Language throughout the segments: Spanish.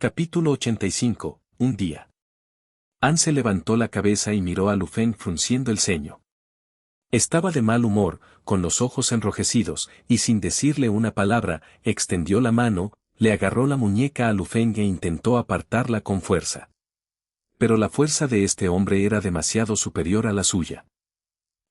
Capítulo 85. Un día. Anse levantó la cabeza y miró a Lu Feng frunciendo el ceño. Estaba de mal humor, con los ojos enrojecidos, y sin decirle una palabra, extendió la mano, le agarró la muñeca a Lu Feng e intentó apartarla con fuerza. Pero la fuerza de este hombre era demasiado superior a la suya.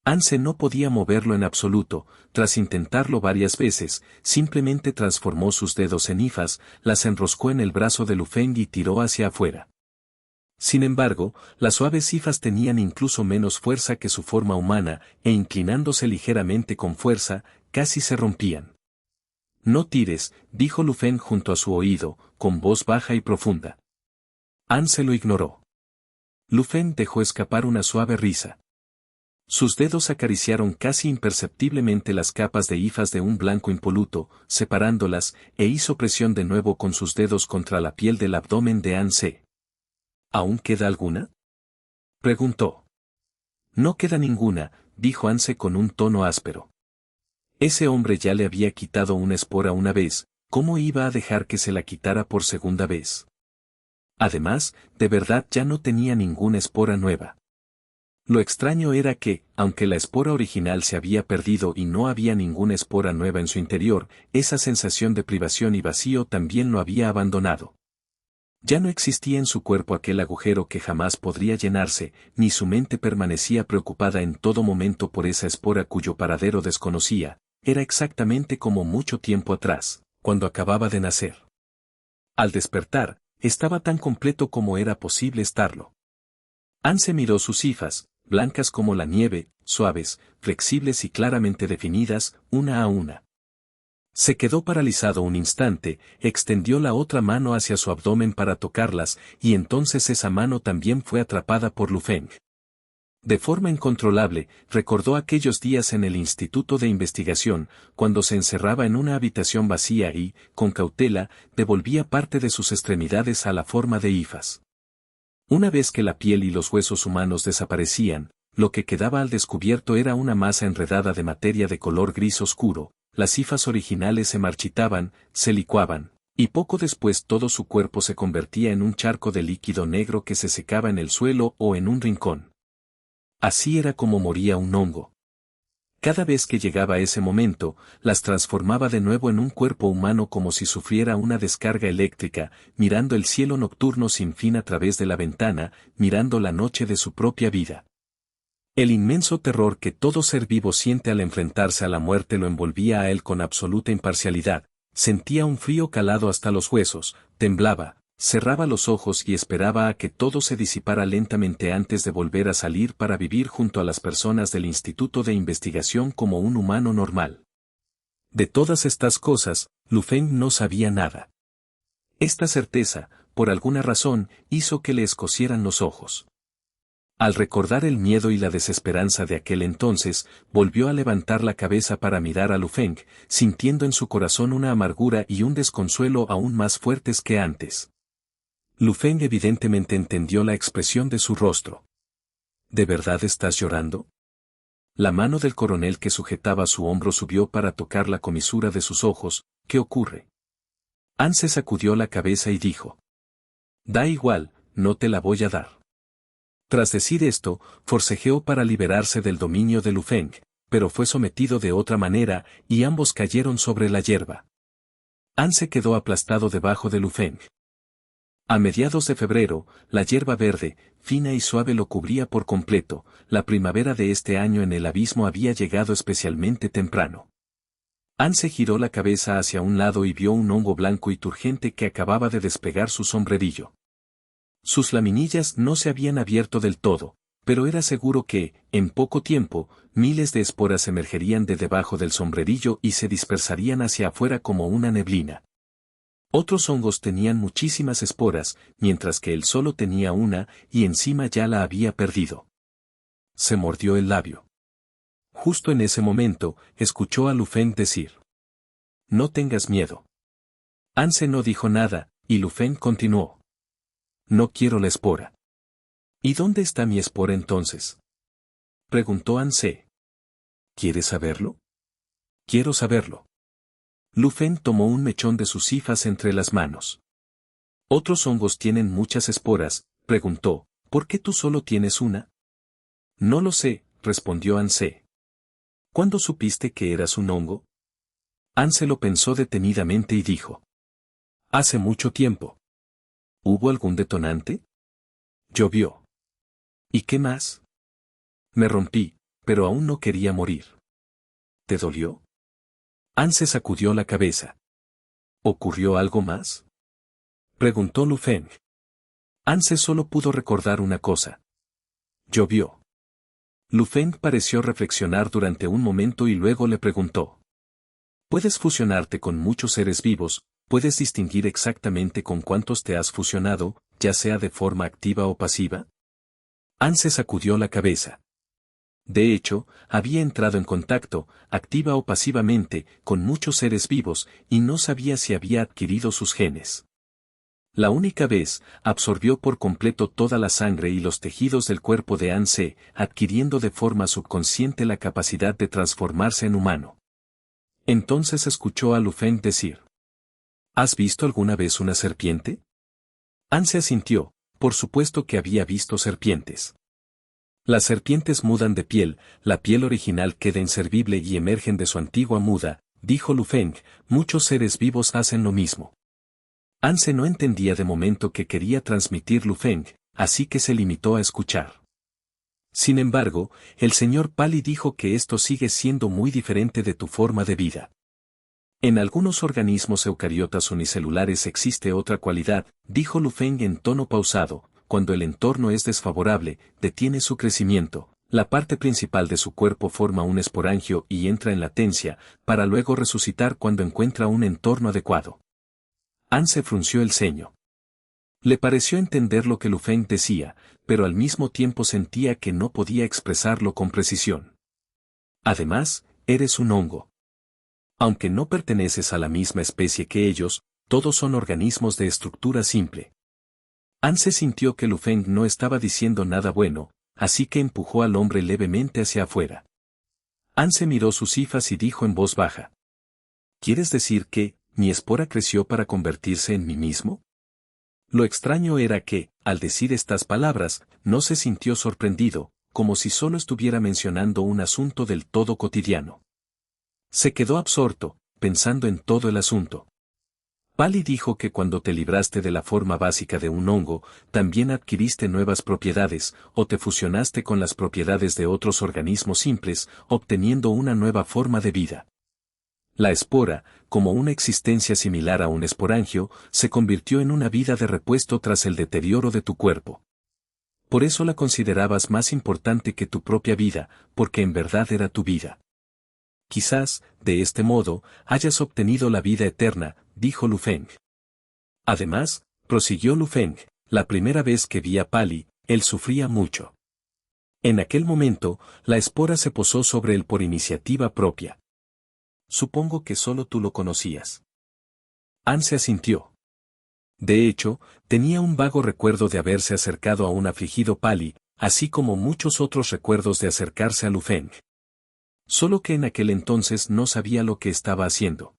Anse no podía moverlo en absoluto, tras intentarlo varias veces, simplemente transformó sus dedos en hifas, las enroscó en el brazo de Lu Feng y tiró hacia afuera. Sin embargo, las suaves hifas tenían incluso menos fuerza que su forma humana, e inclinándose ligeramente con fuerza, casi se rompían. «No tires», dijo Lu Feng junto a su oído, con voz baja y profunda. Anse lo ignoró. Lu Feng dejó escapar una suave risa. Sus dedos acariciaron casi imperceptiblemente las capas de hifas de un blanco impoluto, separándolas, e hizo presión de nuevo con sus dedos contra la piel del abdomen de Anse. ¿Aún queda alguna?, preguntó. No queda ninguna, dijo Anse con un tono áspero. Ese hombre ya le había quitado una espora una vez, ¿cómo iba a dejar que se la quitara por segunda vez? Además, de verdad ya no tenía ninguna espora nueva. Lo extraño era que, aunque la espora original se había perdido y no había ninguna espora nueva en su interior, esa sensación de privación y vacío también lo había abandonado. Ya no existía en su cuerpo aquel agujero que jamás podría llenarse, ni su mente permanecía preocupada en todo momento por esa espora cuyo paradero desconocía, era exactamente como mucho tiempo atrás, cuando acababa de nacer. Al despertar, estaba tan completo como era posible estarlo. Anse miró sus hifas, blancas como la nieve, suaves, flexibles y claramente definidas, una a una. Se quedó paralizado un instante, extendió la otra mano hacia su abdomen para tocarlas, y entonces esa mano también fue atrapada por Lu Feng. De forma incontrolable, recordó aquellos días en el Instituto de Investigación, cuando se encerraba en una habitación vacía y, con cautela, devolvía parte de sus extremidades a la forma de hifas. Una vez que la piel y los huesos humanos desaparecían, lo que quedaba al descubierto era una masa enredada de materia de color gris oscuro, las hifas originales se marchitaban, se licuaban, y poco después todo su cuerpo se convertía en un charco de líquido negro que se secaba en el suelo o en un rincón. Así era como moría un hongo. Cada vez que llegaba ese momento, las transformaba de nuevo en un cuerpo humano como si sufriera una descarga eléctrica, mirando el cielo nocturno sin fin a través de la ventana, mirando la noche de su propia vida. El inmenso terror que todo ser vivo siente al enfrentarse a la muerte lo envolvía a él con absoluta imparcialidad, sentía un frío calado hasta los huesos, temblaba, cerraba los ojos y esperaba a que todo se disipara lentamente antes de volver a salir para vivir junto a las personas del Instituto de Investigación como un humano normal. De todas estas cosas, Lu Feng no sabía nada. Esta certeza, por alguna razón, hizo que le escocieran los ojos. Al recordar el miedo y la desesperanza de aquel entonces, volvió a levantar la cabeza para mirar a Lu Feng, sintiendo en su corazón una amargura y un desconsuelo aún más fuertes que antes. Lu Feng evidentemente entendió la expresión de su rostro. ¿De verdad estás llorando? La mano del coronel que sujetaba su hombro subió para tocar la comisura de sus ojos. ¿Qué ocurre? Anse sacudió la cabeza y dijo. Da igual, no te la voy a dar. Tras decir esto, forcejeó para liberarse del dominio de Lu Feng, pero fue sometido de otra manera, y ambos cayeron sobre la hierba. Anse quedó aplastado debajo de Lu Feng. A mediados de febrero, la hierba verde, fina y suave lo cubría por completo, la primavera de este año en el abismo había llegado especialmente temprano. Anse giró la cabeza hacia un lado y vio un hongo blanco y turgente que acababa de despegar su sombrerillo. Sus laminillas no se habían abierto del todo, pero era seguro que, en poco tiempo, miles de esporas emergerían de debajo del sombrerillo y se dispersarían hacia afuera como una neblina. Otros hongos tenían muchísimas esporas, mientras que él solo tenía una, y encima ya la había perdido. Se mordió el labio. Justo en ese momento, escuchó a Lu Feng decir. No tengas miedo. Anse no dijo nada, y Lu Feng continuó. No quiero la espora. ¿Y dónde está mi espora entonces?, preguntó Anse. ¿Quieres saberlo? Quiero saberlo. Lu Feng tomó un mechón de sus hifas entre las manos. ¿Otros hongos tienen muchas esporas?, preguntó. ¿Por qué tú solo tienes una? No lo sé, respondió Anse. ¿Cuándo supiste que eras un hongo? Anse lo pensó detenidamente y dijo. Hace mucho tiempo. ¿Hubo algún detonante? Llovió. ¿Y qué más? Me rompí, pero aún no quería morir. ¿Te dolió? Anse sacudió la cabeza. ¿Ocurrió algo más? Preguntó Lu Feng. Anse solo pudo recordar una cosa. Llovió. Lu Feng pareció reflexionar durante un momento y luego le preguntó. ¿Puedes fusionarte con muchos seres vivos? ¿Puedes distinguir exactamente con cuántos te has fusionado, ya sea de forma activa o pasiva? Anse sacudió la cabeza. De hecho, había entrado en contacto, activa o pasivamente, con muchos seres vivos, y no sabía si había adquirido sus genes. La única vez, absorbió por completo toda la sangre y los tejidos del cuerpo de Anse, adquiriendo de forma subconsciente la capacidad de transformarse en humano. Entonces escuchó a Lu Feng decir. ¿Has visto alguna vez una serpiente? Anse asintió, por supuesto que había visto serpientes. Las serpientes mudan de piel, la piel original queda inservible y emergen de su antigua muda, dijo Lu Feng, muchos seres vivos hacen lo mismo. Anse no entendía de momento qué quería transmitir Lu Feng, así que se limitó a escuchar. Sin embargo, el señor Pali dijo que esto sigue siendo muy diferente de tu forma de vida. En algunos organismos eucariotas unicelulares existe otra cualidad, dijo Lu Feng en tono pausado, cuando el entorno es desfavorable, detiene su crecimiento, la parte principal de su cuerpo forma un esporangio y entra en latencia, para luego resucitar cuando encuentra un entorno adecuado. Anse frunció el ceño. Le pareció entender lo que Lu Feng decía, pero al mismo tiempo sentía que no podía expresarlo con precisión. Además, eres un hongo. Aunque no perteneces a la misma especie que ellos, todos son organismos de estructura simple. Anse sintió que Lu Feng no estaba diciendo nada bueno, así que empujó al hombre levemente hacia afuera. Anse miró sus hifas y dijo en voz baja. ¿Quieres decir que mi espora creció para convertirse en mí mismo? Lo extraño era que, al decir estas palabras, no se sintió sorprendido, como si solo estuviera mencionando un asunto del todo cotidiano. Se quedó absorto, pensando en todo el asunto. Pali dijo que cuando te libraste de la forma básica de un hongo, también adquiriste nuevas propiedades, o te fusionaste con las propiedades de otros organismos simples, obteniendo una nueva forma de vida. La espora, como una existencia similar a un esporangio, se convirtió en una vida de repuesto tras el deterioro de tu cuerpo. Por eso la considerabas más importante que tu propia vida, porque en verdad era tu vida. Quizás, de este modo, hayas obtenido la vida eterna, dijo Lu Feng. Además, prosiguió Lu Feng, la primera vez que vi a Pali, él sufría mucho. En aquel momento, la espora se posó sobre él por iniciativa propia. Supongo que solo tú lo conocías. Anse asintió. De hecho, tenía un vago recuerdo de haberse acercado a un afligido Pali, así como muchos otros recuerdos de acercarse a Lu Feng. Solo que en aquel entonces no sabía lo que estaba haciendo.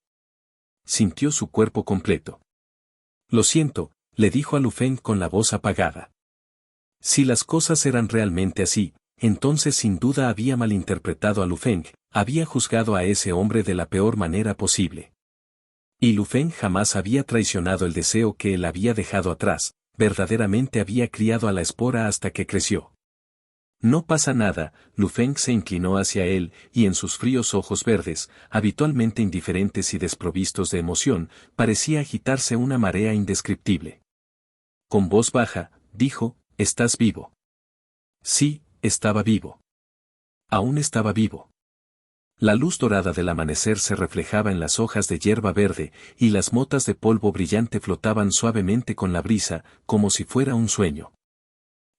Sintió su cuerpo completo. Lo siento, le dijo a Lu Feng con la voz apagada. Si las cosas eran realmente así, entonces sin duda había malinterpretado a Lu Feng, había juzgado a ese hombre de la peor manera posible. Y Lu Feng jamás había traicionado el deseo que él había dejado atrás, verdaderamente había criado a la espora hasta que creció. No pasa nada, Lu Feng se inclinó hacia él, y en sus fríos ojos verdes, habitualmente indiferentes y desprovistos de emoción, parecía agitarse una marea indescriptible. Con voz baja, dijo, ¿estás vivo? Sí, estaba vivo. Aún estaba vivo. La luz dorada del amanecer se reflejaba en las hojas de hierba verde, y las motas de polvo brillante flotaban suavemente con la brisa, como si fuera un sueño.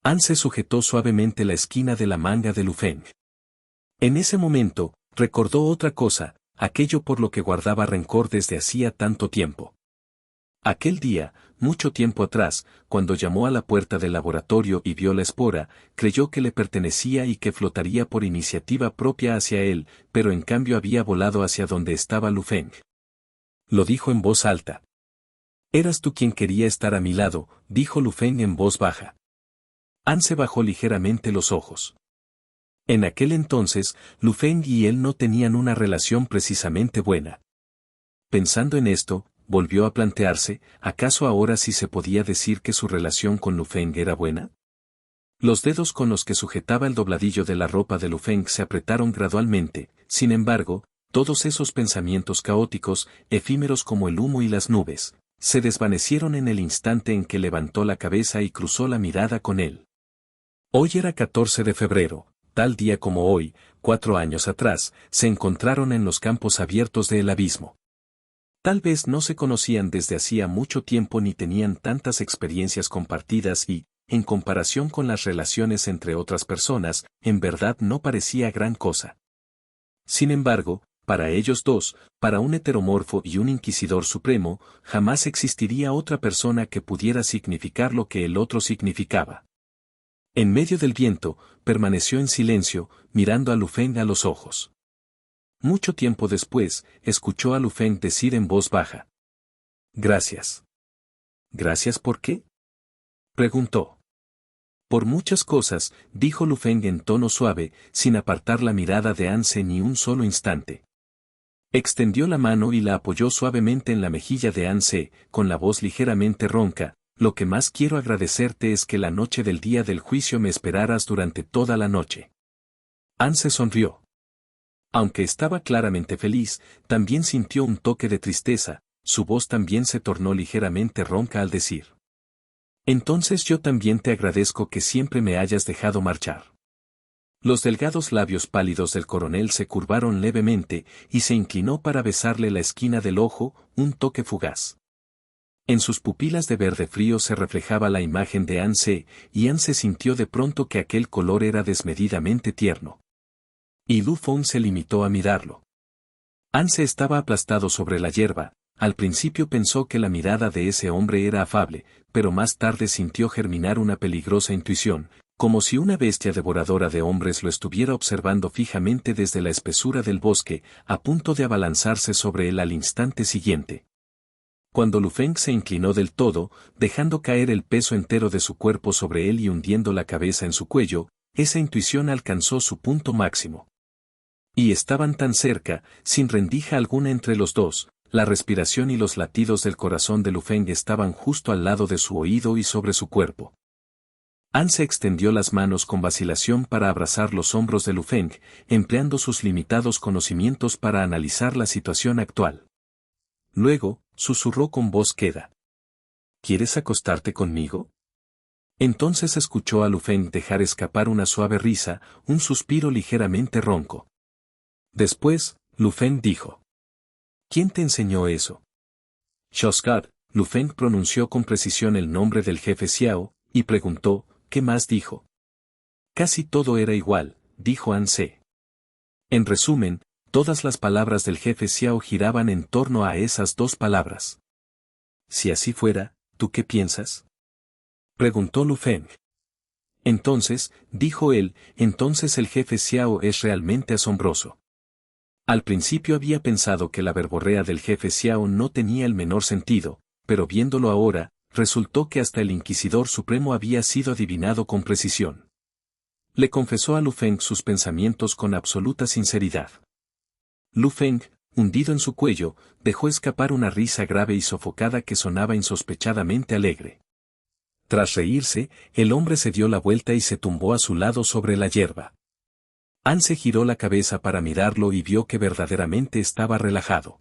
Anse sujetó suavemente la esquina de la manga de Lu Feng. En ese momento, recordó otra cosa, aquello por lo que guardaba rencor desde hacía tanto tiempo. Aquel día, mucho tiempo atrás, cuando llamó a la puerta del laboratorio y vio la espora, creyó que le pertenecía y que flotaría por iniciativa propia hacia él, pero en cambio había volado hacia donde estaba Lu Feng. Lo dijo en voz alta. Eras tú quien quería estar a mi lado, dijo Lu Feng en voz baja. Anse bajó ligeramente los ojos. En aquel entonces, Lu Feng y él no tenían una relación precisamente buena. Pensando en esto, volvió a plantearse, ¿acaso ahora sí se podía decir que su relación con Lu Feng era buena? Los dedos con los que sujetaba el dobladillo de la ropa de Lu Feng se apretaron gradualmente, sin embargo, todos esos pensamientos caóticos, efímeros como el humo y las nubes, se desvanecieron en el instante en que levantó la cabeza y cruzó la mirada con él. Hoy era 14 de febrero, tal día como hoy, 4 años atrás, se encontraron en los campos abiertos del abismo. Tal vez no se conocían desde hacía mucho tiempo ni tenían tantas experiencias compartidas y, en comparación con las relaciones entre otras personas, en verdad no parecía gran cosa. Sin embargo, para ellos dos, para un heteromorfo y un inquisidor supremo, jamás existiría otra persona que pudiera significar lo que el otro significaba. En medio del viento, permaneció en silencio, mirando a Lu Feng a los ojos. Mucho tiempo después, escuchó a Lu Feng decir en voz baja. Gracias. ¿Gracias por qué? Preguntó. Por muchas cosas, dijo Lu Feng en tono suave, sin apartar la mirada de Anse ni un solo instante. Extendió la mano y la apoyó suavemente en la mejilla de Anse, con la voz ligeramente ronca. Lo que más quiero agradecerte es que la noche del día del juicio me esperaras durante toda la noche. Anse sonrió. Aunque estaba claramente feliz, también sintió un toque de tristeza, su voz también se tornó ligeramente ronca al decir. Entonces yo también te agradezco que siempre me hayas dejado marchar. Los delgados labios pálidos del coronel se curvaron levemente y se inclinó para besarle la esquina del ojo, un toque fugaz. En sus pupilas de verde frío se reflejaba la imagen de Anse, y Anse sintió de pronto que aquel color era desmedidamente tierno. Y Lu Feng se limitó a mirarlo. Anse estaba aplastado sobre la hierba, al principio pensó que la mirada de ese hombre era afable, pero más tarde sintió germinar una peligrosa intuición, como si una bestia devoradora de hombres lo estuviera observando fijamente desde la espesura del bosque, a punto de abalanzarse sobre él al instante siguiente. Cuando Lu Feng se inclinó del todo, dejando caer el peso entero de su cuerpo sobre él y hundiendo la cabeza en su cuello, esa intuición alcanzó su punto máximo. Y estaban tan cerca, sin rendija alguna entre los dos, la respiración y los latidos del corazón de Lu Feng estaban justo al lado de su oído y sobre su cuerpo. Anse extendió las manos con vacilación para abrazar los hombros de Lu Feng, empleando sus limitados conocimientos para analizar la situación actual. Luego, susurró con voz queda. ¿Quieres acostarte conmigo? Entonces escuchó a Lu Feng dejar escapar una suave risa, un suspiro ligeramente ronco. Después, Lu Feng dijo. ¿Quién te enseñó eso? Shoskar, Lu Feng pronunció con precisión el nombre del jefe Xiao, y preguntó, ¿qué más dijo? Casi todo era igual, dijo Anse. En resumen, todas las palabras del jefe Xiao giraban en torno a esas dos palabras. Si así fuera, ¿tú qué piensas? Preguntó Lu Feng. Entonces, dijo él, entonces el jefe Xiao es realmente asombroso. Al principio había pensado que la verborrea del jefe Xiao no tenía el menor sentido, pero viéndolo ahora, resultó que hasta el Inquisidor Supremo había sido adivinado con precisión. Le confesó a Lu Feng sus pensamientos con absoluta sinceridad. Lu Feng, hundido en su cuello, dejó escapar una risa grave y sofocada que sonaba insospechadamente alegre. Tras reírse, el hombre se dio la vuelta y se tumbó a su lado sobre la hierba. Anse giró la cabeza para mirarlo y vio que verdaderamente estaba relajado.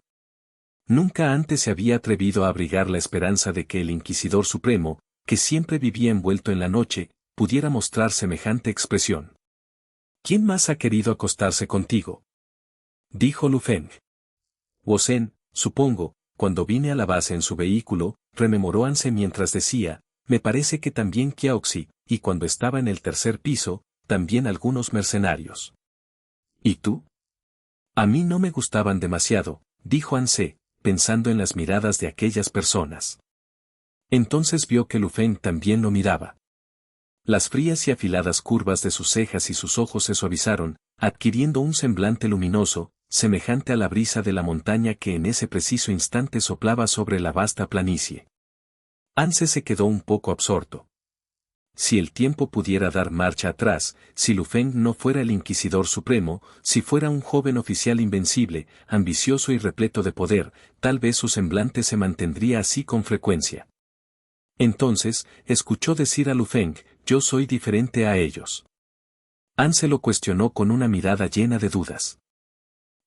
Nunca antes se había atrevido a abrigar la esperanza de que el Inquisidor Supremo, que siempre vivía envuelto en la noche, pudiera mostrar semejante expresión. ¿Quién más ha querido acostarse contigo? Dijo Lu Feng. Wozen, supongo, cuando vine a la base en su vehículo, rememoró Anse mientras decía, me parece que también Qiaoxi, y cuando estaba en el tercer piso, también algunos mercenarios. ¿Y tú? A mí no me gustaban demasiado, dijo Anse, pensando en las miradas de aquellas personas. Entonces vio que Lu Feng también lo miraba. Las frías y afiladas curvas de sus cejas y sus ojos se suavizaron, adquiriendo un semblante luminoso, semejante a la brisa de la montaña que en ese preciso instante soplaba sobre la vasta planicie. Anse se quedó un poco absorto. Si el tiempo pudiera dar marcha atrás, si Lu Feng no fuera el Inquisidor Supremo, si fuera un joven oficial invencible, ambicioso y repleto de poder, tal vez su semblante se mantendría así con frecuencia. Entonces, escuchó decir a Lu Feng, yo soy diferente a ellos. Anse lo cuestionó con una mirada llena de dudas.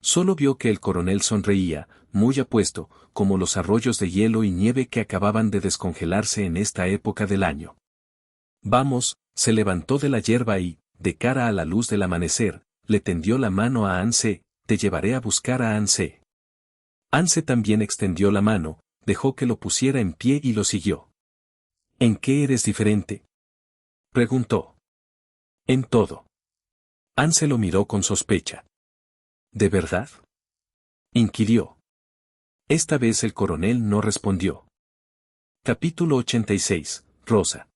Solo vio que el coronel sonreía, muy apuesto, como los arroyos de hielo y nieve que acababan de descongelarse en esta época del año. Vamos, se levantó de la yerba y, de cara a la luz del amanecer, le tendió la mano a Anse, te llevaré a buscar a Anse. Anse también extendió la mano, dejó que lo pusiera en pie y lo siguió. ¿En qué eres diferente?, preguntó. En todo. Anse lo miró con sospecha. ¿De verdad?, inquirió. Esta vez el coronel no respondió. Capítulo 86, Rosa.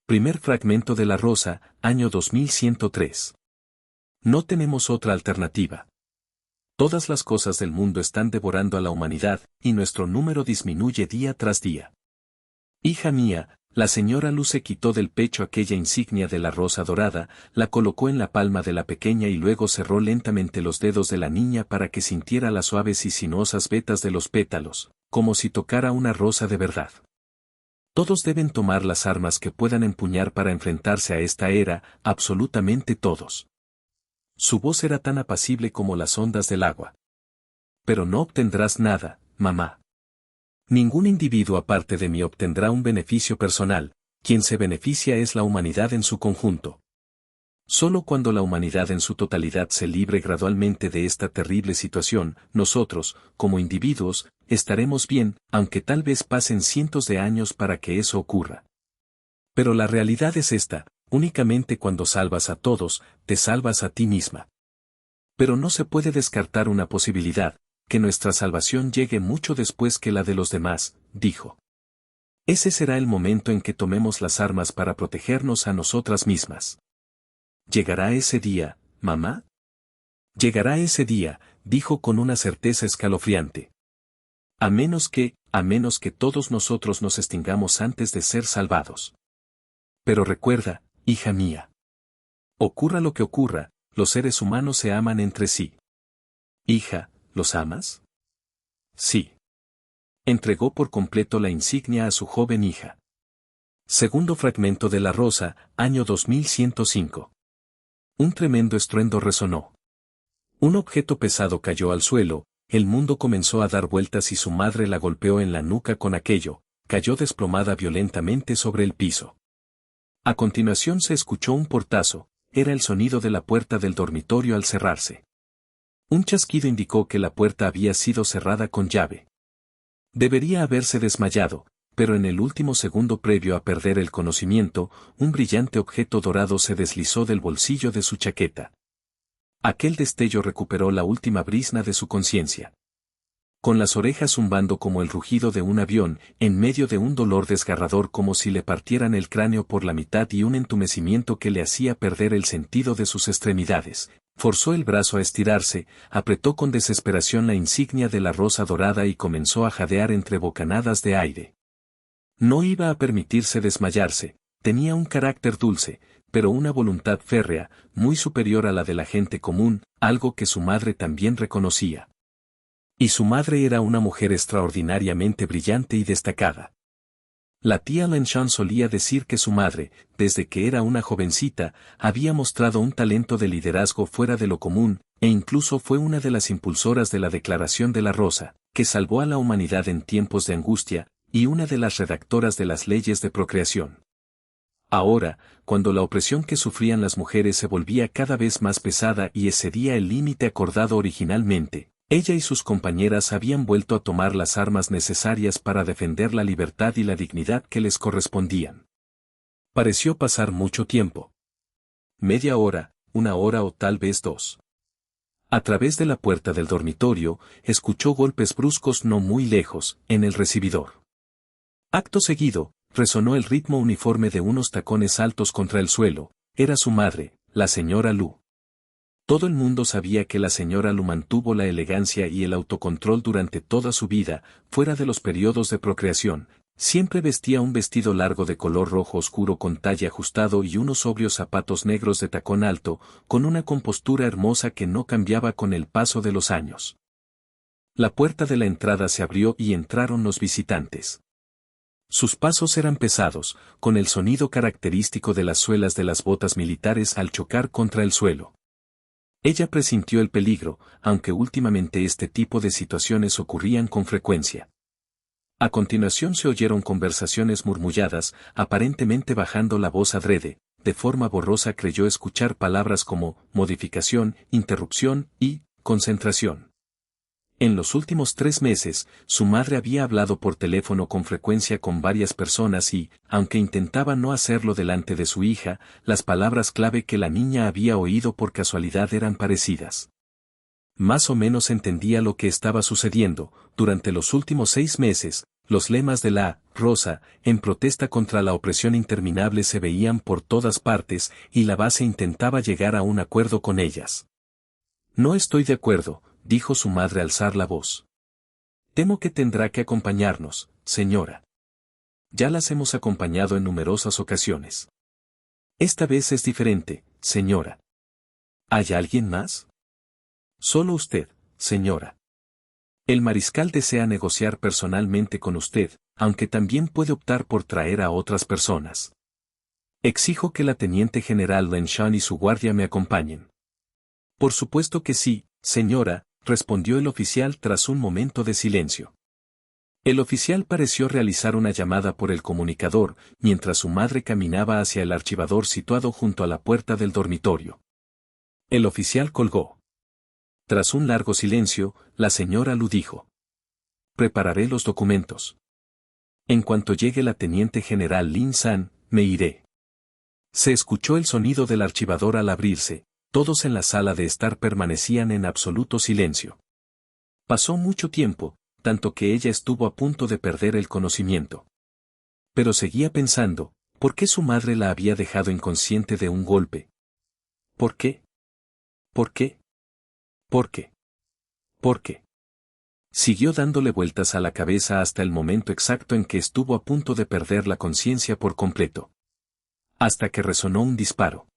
Primer fragmento de La Rosa, año 2103. No tenemos otra alternativa. Todas las cosas del mundo están devorando a la humanidad, y nuestro número disminuye día tras día. Hija mía, la señora Lu se quitó del pecho aquella insignia de la rosa dorada, la colocó en la palma de la pequeña y luego cerró lentamente los dedos de la niña para que sintiera las suaves y sinuosas vetas de los pétalos, como si tocara una rosa de verdad. Todos deben tomar las armas que puedan empuñar para enfrentarse a esta era, absolutamente todos. Su voz era tan apacible como las ondas del agua. Pero no obtendrás nada, mamá. Ningún individuo aparte de mí obtendrá un beneficio personal, quien se beneficia es la humanidad en su conjunto. Solo cuando la humanidad en su totalidad se libre gradualmente de esta terrible situación, nosotros, como individuos, estaremos bien, aunque tal vez pasen cientos de años para que eso ocurra. Pero la realidad es esta, únicamente cuando salvas a todos, te salvas a ti misma. Pero no se puede descartar una posibilidad, que nuestra salvación llegue mucho después que la de los demás, dijo. Ese será el momento en que tomemos las armas para protegernos a nosotras mismas. ¿Llegará ese día, mamá? Llegará ese día, dijo con una certeza escalofriante. A menos que todos nosotros nos extingamos antes de ser salvados. Pero recuerda, hija mía. Ocurra lo que ocurra, los seres humanos se aman entre sí. Hija, ¿los amas? Sí. Entregó por completo la insignia a su joven hija. Segundo fragmento de La Rosa, año 2105. Un tremendo estruendo resonó. Un objeto pesado cayó al suelo, el mundo comenzó a dar vueltas y su madre la golpeó en la nuca con aquello, cayó desplomada violentamente sobre el piso. A continuación se escuchó un portazo, era el sonido de la puerta del dormitorio al cerrarse. Un chasquido indicó que la puerta había sido cerrada con llave. Debería haberse desmayado, pero en el último segundo previo a perder el conocimiento, un brillante objeto dorado se deslizó del bolsillo de su chaqueta. Aquel destello recuperó la última brizna de su conciencia. Con las orejas zumbando como el rugido de un avión, en medio de un dolor desgarrador como si le partieran el cráneo por la mitad y un entumecimiento que le hacía perder el sentido de sus extremidades, forzó el brazo a estirarse, apretó con desesperación la insignia de la rosa dorada y comenzó a jadear entre bocanadas de aire. No iba a permitirse desmayarse, tenía un carácter dulce, pero una voluntad férrea, muy superior a la de la gente común, algo que su madre también reconocía. Y su madre era una mujer extraordinariamente brillante y destacada. La tía Lenchan solía decir que su madre, desde que era una jovencita, había mostrado un talento de liderazgo fuera de lo común, e incluso fue una de las impulsoras de la Declaración de la Rosa, que salvó a la humanidad en tiempos de angustia, y una de las redactoras de las leyes de procreación. Ahora, cuando la opresión que sufrían las mujeres se volvía cada vez más pesada y excedía el límite acordado originalmente, ella y sus compañeras habían vuelto a tomar las armas necesarias para defender la libertad y la dignidad que les correspondían. Pareció pasar mucho tiempo. Media hora, una hora o tal vez dos. A través de la puerta del dormitorio, escuchó golpes bruscos no muy lejos, en el recibidor. Acto seguido, resonó el ritmo uniforme de unos tacones altos contra el suelo, era su madre, la señora Lu. Todo el mundo sabía que la señora Lu mantuvo la elegancia y el autocontrol durante toda su vida, fuera de los periodos de procreación, Siempre vestía un vestido largo de color rojo oscuro con talle ajustado y unos sobrios zapatos negros de tacón alto, con una compostura hermosa que no cambiaba con el paso de los años. La puerta de la entrada se abrió y entraron los visitantes. Sus pasos eran pesados, con el sonido característico de las suelas de las botas militares al chocar contra el suelo. Ella presintió el peligro, aunque últimamente este tipo de situaciones ocurrían con frecuencia. A continuación se oyeron conversaciones murmulladas, aparentemente bajando la voz adrede, de forma borrosa creyó escuchar palabras como modificación, interrupción y concentración. En los últimos 3 meses, su madre había hablado por teléfono con frecuencia con varias personas y, aunque intentaba no hacerlo delante de su hija, las palabras clave que la niña había oído por casualidad eran parecidas. Más o menos entendía lo que estaba sucediendo. Durante los últimos 6 meses, los lemas de la Rosa, en protesta contra la opresión interminable se veían por todas partes y la base intentaba llegar a un acuerdo con ellas. No estoy de acuerdo, dijo su madre al alzar la voz. Temo que tendrá que acompañarnos, señora. Ya las hemos acompañado en numerosas ocasiones. Esta vez es diferente, señora. ¿Hay alguien más? Solo usted, señora. El mariscal desea negociar personalmente con usted, aunque también puede optar por traer a otras personas. Exijo que la teniente general Lenshan y su guardia me acompañen. Por supuesto que sí, señora, respondió el oficial tras un momento de silencio. El oficial pareció realizar una llamada por el comunicador, mientras su madre caminaba hacia el archivador situado junto a la puerta del dormitorio. El oficial colgó. Tras un largo silencio, la señora Lu dijo: prepararé los documentos. En cuanto llegue la teniente general Lin San, me iré. Se escuchó el sonido del archivador al abrirse, todos en la sala de estar permanecían en absoluto silencio. Pasó mucho tiempo, tanto que ella estuvo a punto de perder el conocimiento. Pero seguía pensando, ¿por qué su madre la había dejado inconsciente de un golpe? ¿Por qué? ¿Por qué? ¿Por qué? ¿Por qué? Siguió dándole vueltas a la cabeza hasta el momento exacto en que estuvo a punto de perder la conciencia por completo. Hasta que resonó un disparo.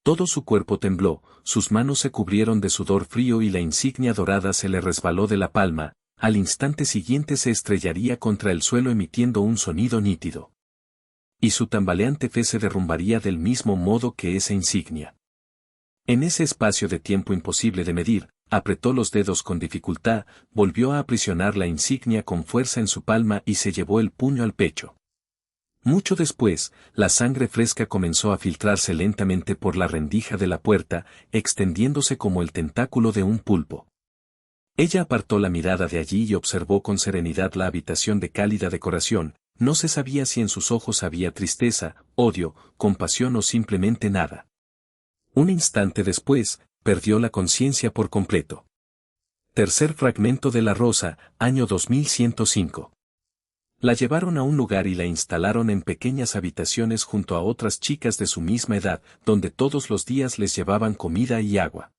Todo su cuerpo tembló, sus manos se cubrieron de sudor frío y la insignia dorada se le resbaló de la palma, al instante siguiente se estrellaría contra el suelo emitiendo un sonido nítido. Y su tambaleante fe se derrumbaría del mismo modo que esa insignia. En ese espacio de tiempo imposible de medir, apretó los dedos con dificultad, volvió a aprisionar la insignia con fuerza en su palma y se llevó el puño al pecho. Mucho después, la sangre fresca comenzó a filtrarse lentamente por la rendija de la puerta, extendiéndose como el tentáculo de un pulpo. Ella apartó la mirada de allí y observó con serenidad la habitación de cálida decoración, no se sabía si en sus ojos había tristeza, odio, compasión o simplemente nada. Un instante después, perdió la conciencia por completo. Tercer fragmento de La Rosa, año 2105. La llevaron a un lugar y la instalaron en pequeñas habitaciones junto a otras chicas de su misma edad, donde todos los días les llevaban comida y agua.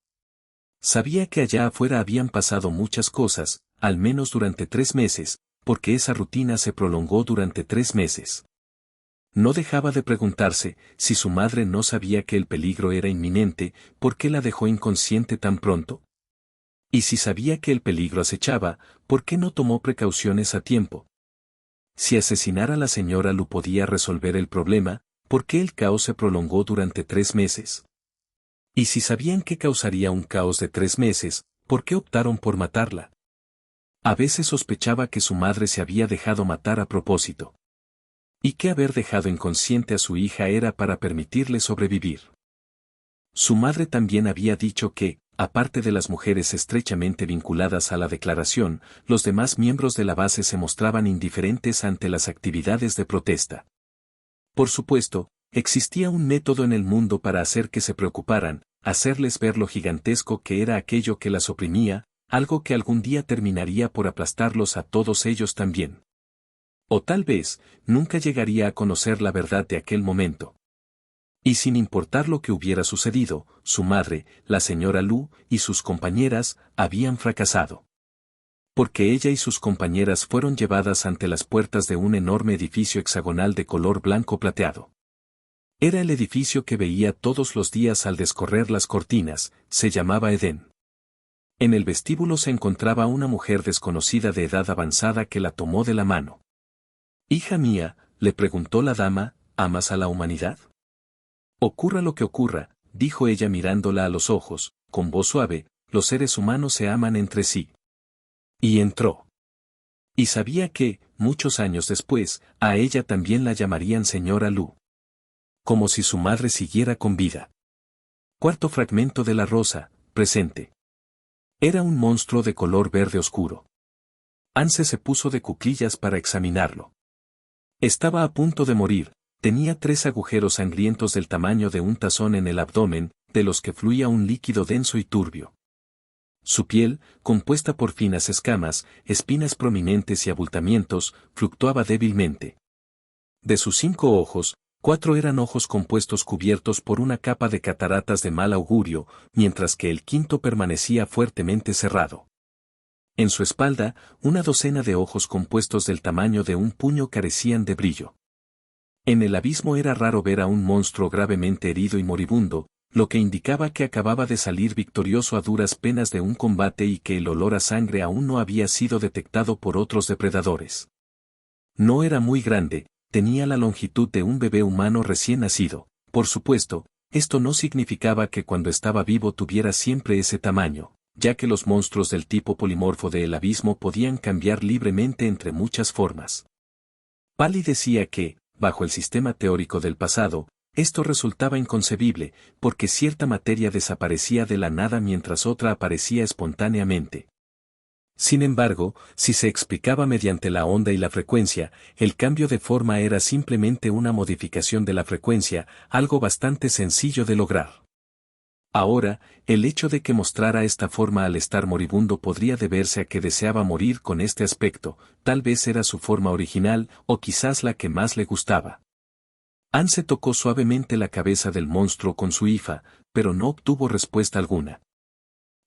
Sabía que allá afuera habían pasado muchas cosas, al menos durante 3 meses, porque esa rutina se prolongó durante 3 meses. No dejaba de preguntarse, si su madre no sabía que el peligro era inminente, ¿por qué la dejó inconsciente tan pronto? Y si sabía que el peligro acechaba, ¿por qué no tomó precauciones a tiempo? Si asesinar a la señora Lu podía resolver el problema, ¿por qué el caos se prolongó durante 3 meses? Y si sabían que causaría un caos de 3 meses, ¿por qué optaron por matarla? A veces sospechaba que su madre se había dejado matar a propósito. Y que haber dejado inconsciente a su hija era para permitirle sobrevivir. Su madre también había dicho que, aparte de las mujeres estrechamente vinculadas a la declaración, los demás miembros de la base se mostraban indiferentes ante las actividades de protesta. Por supuesto, existía un método en el mundo para hacer que se preocuparan, hacerles ver lo gigantesco que era aquello que las oprimía, algo que algún día terminaría por aplastarlos a todos ellos también. O tal vez, nunca llegaría a conocer la verdad de aquel momento. Y sin importar lo que hubiera sucedido, su madre, la señora Lu, y sus compañeras, habían fracasado. Porque ella y sus compañeras fueron llevadas ante las puertas de un enorme edificio hexagonal de color blanco plateado. Era el edificio que veía todos los días al descorrer las cortinas, se llamaba Edén. En el vestíbulo se encontraba una mujer desconocida de edad avanzada que la tomó de la mano. «Hija mía», le preguntó la dama, «¿amas a la humanidad?». «Ocurra lo que ocurra», dijo ella mirándola a los ojos, con voz suave, «los seres humanos se aman entre sí». Y entró. Y sabía que, muchos años después, a ella también la llamarían señora Lu. Como si su madre siguiera con vida. Cuarto fragmento de la rosa, presente. Era un monstruo de color verde oscuro. Anse se puso de cuclillas para examinarlo. Estaba a punto de morir, tenía 3 agujeros sangrientos del tamaño de un tazón en el abdomen, de los que fluía un líquido denso y turbio. Su piel, compuesta por finas escamas, espinas prominentes y abultamientos, fluctuaba débilmente. De sus 5 ojos, 4 eran ojos compuestos cubiertos por una capa de cataratas de mal augurio, mientras que el quinto permanecía fuertemente cerrado. En su espalda, una docena de ojos compuestos del tamaño de un puño carecían de brillo. En el abismo era raro ver a un monstruo gravemente herido y moribundo, lo que indicaba que acababa de salir victorioso a duras penas de un combate y que el olor a sangre aún no había sido detectado por otros depredadores. No era muy grande, tenía la longitud de un bebé humano recién nacido. Por supuesto, esto no significaba que cuando estaba vivo tuviera siempre ese tamaño, ya que los monstruos del tipo polimorfo del abismo podían cambiar libremente entre muchas formas. Pali decía que, bajo el sistema teórico del pasado, esto resultaba inconcebible, porque cierta materia desaparecía de la nada mientras otra aparecía espontáneamente. Sin embargo, si se explicaba mediante la onda y la frecuencia, el cambio de forma era simplemente una modificación de la frecuencia, algo bastante sencillo de lograr. Ahora, el hecho de que mostrara esta forma al estar moribundo podría deberse a que deseaba morir con este aspecto, tal vez era su forma original, o quizás la que más le gustaba. Anse tocó suavemente la cabeza del monstruo con su hifa, pero no obtuvo respuesta alguna.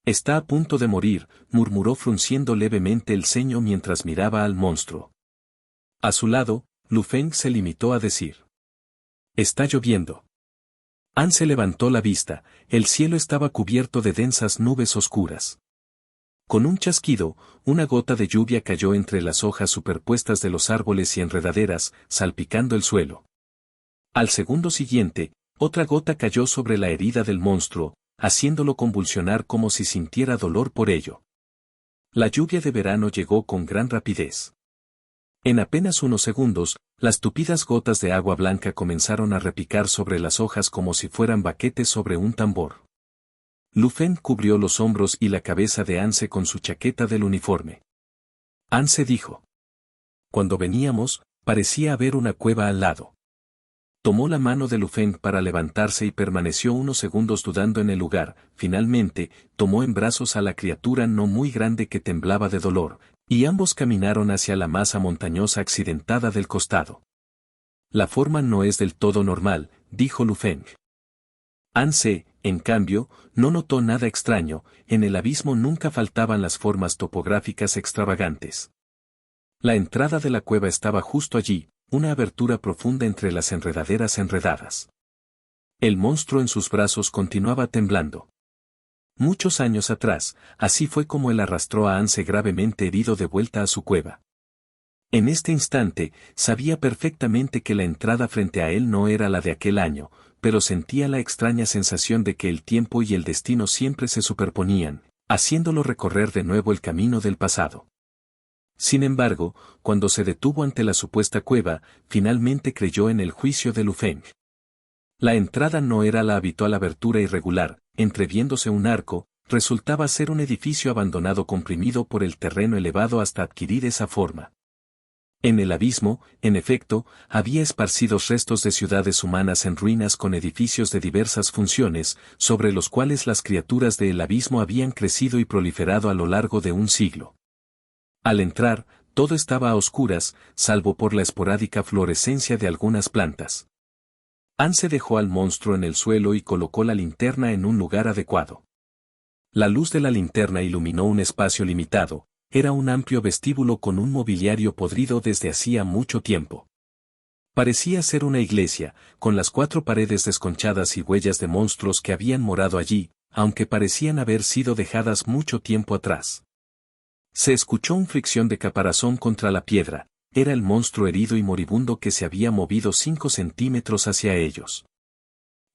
«Está a punto de morir», murmuró frunciendo levemente el ceño mientras miraba al monstruo. A su lado, Lu Feng se limitó a decir: «Está lloviendo». Anse levantó la vista, el cielo estaba cubierto de densas nubes oscuras. Con un chasquido, una gota de lluvia cayó entre las hojas superpuestas de los árboles y enredaderas, salpicando el suelo. Al segundo siguiente, otra gota cayó sobre la herida del monstruo, haciéndolo convulsionar como si sintiera dolor por ello. La lluvia de verano llegó con gran rapidez. En apenas unos segundos, las tupidas gotas de agua blanca comenzaron a repicar sobre las hojas como si fueran baquetes sobre un tambor. Lu Feng cubrió los hombros y la cabeza de Anse con su chaqueta del uniforme. Anse dijo: «Cuando veníamos, parecía haber una cueva al lado». Tomó la mano de Lu Feng para levantarse y permaneció unos segundos dudando en el lugar. Finalmente, tomó en brazos a la criatura no muy grande que temblaba de dolor, y ambos caminaron hacia la masa montañosa accidentada del costado. «La forma no es del todo normal», dijo Lu Feng. Anse, en cambio, no notó nada extraño, en el abismo nunca faltaban las formas topográficas extravagantes. La entrada de la cueva estaba justo allí, una abertura profunda entre las enredaderas enredadas. El monstruo en sus brazos continuaba temblando. Muchos años atrás, así fue como él arrastró a Anse gravemente herido de vuelta a su cueva. En este instante, sabía perfectamente que la entrada frente a él no era la de aquel año, pero sentía la extraña sensación de que el tiempo y el destino siempre se superponían, haciéndolo recorrer de nuevo el camino del pasado. Sin embargo, cuando se detuvo ante la supuesta cueva, finalmente creyó en el juicio de Lu Feng. La entrada no era la habitual abertura irregular, entreviéndose un arco, resultaba ser un edificio abandonado comprimido por el terreno elevado hasta adquirir esa forma. En el abismo, en efecto, había esparcidos restos de ciudades humanas en ruinas con edificios de diversas funciones, sobre los cuales las criaturas del abismo habían crecido y proliferado a lo largo de un siglo. Al entrar, todo estaba a oscuras, salvo por la esporádica fluorescencia de algunas plantas. Anse dejó al monstruo en el suelo y colocó la linterna en un lugar adecuado. La luz de la linterna iluminó un espacio limitado, era un amplio vestíbulo con un mobiliario podrido desde hacía mucho tiempo. Parecía ser una iglesia, con las 4 paredes desconchadas y huellas de monstruos que habían morado allí, aunque parecían haber sido dejadas mucho tiempo atrás. Se escuchó un fricción de caparazón contra la piedra, era el monstruo herido y moribundo que se había movido 5 centímetros hacia ellos.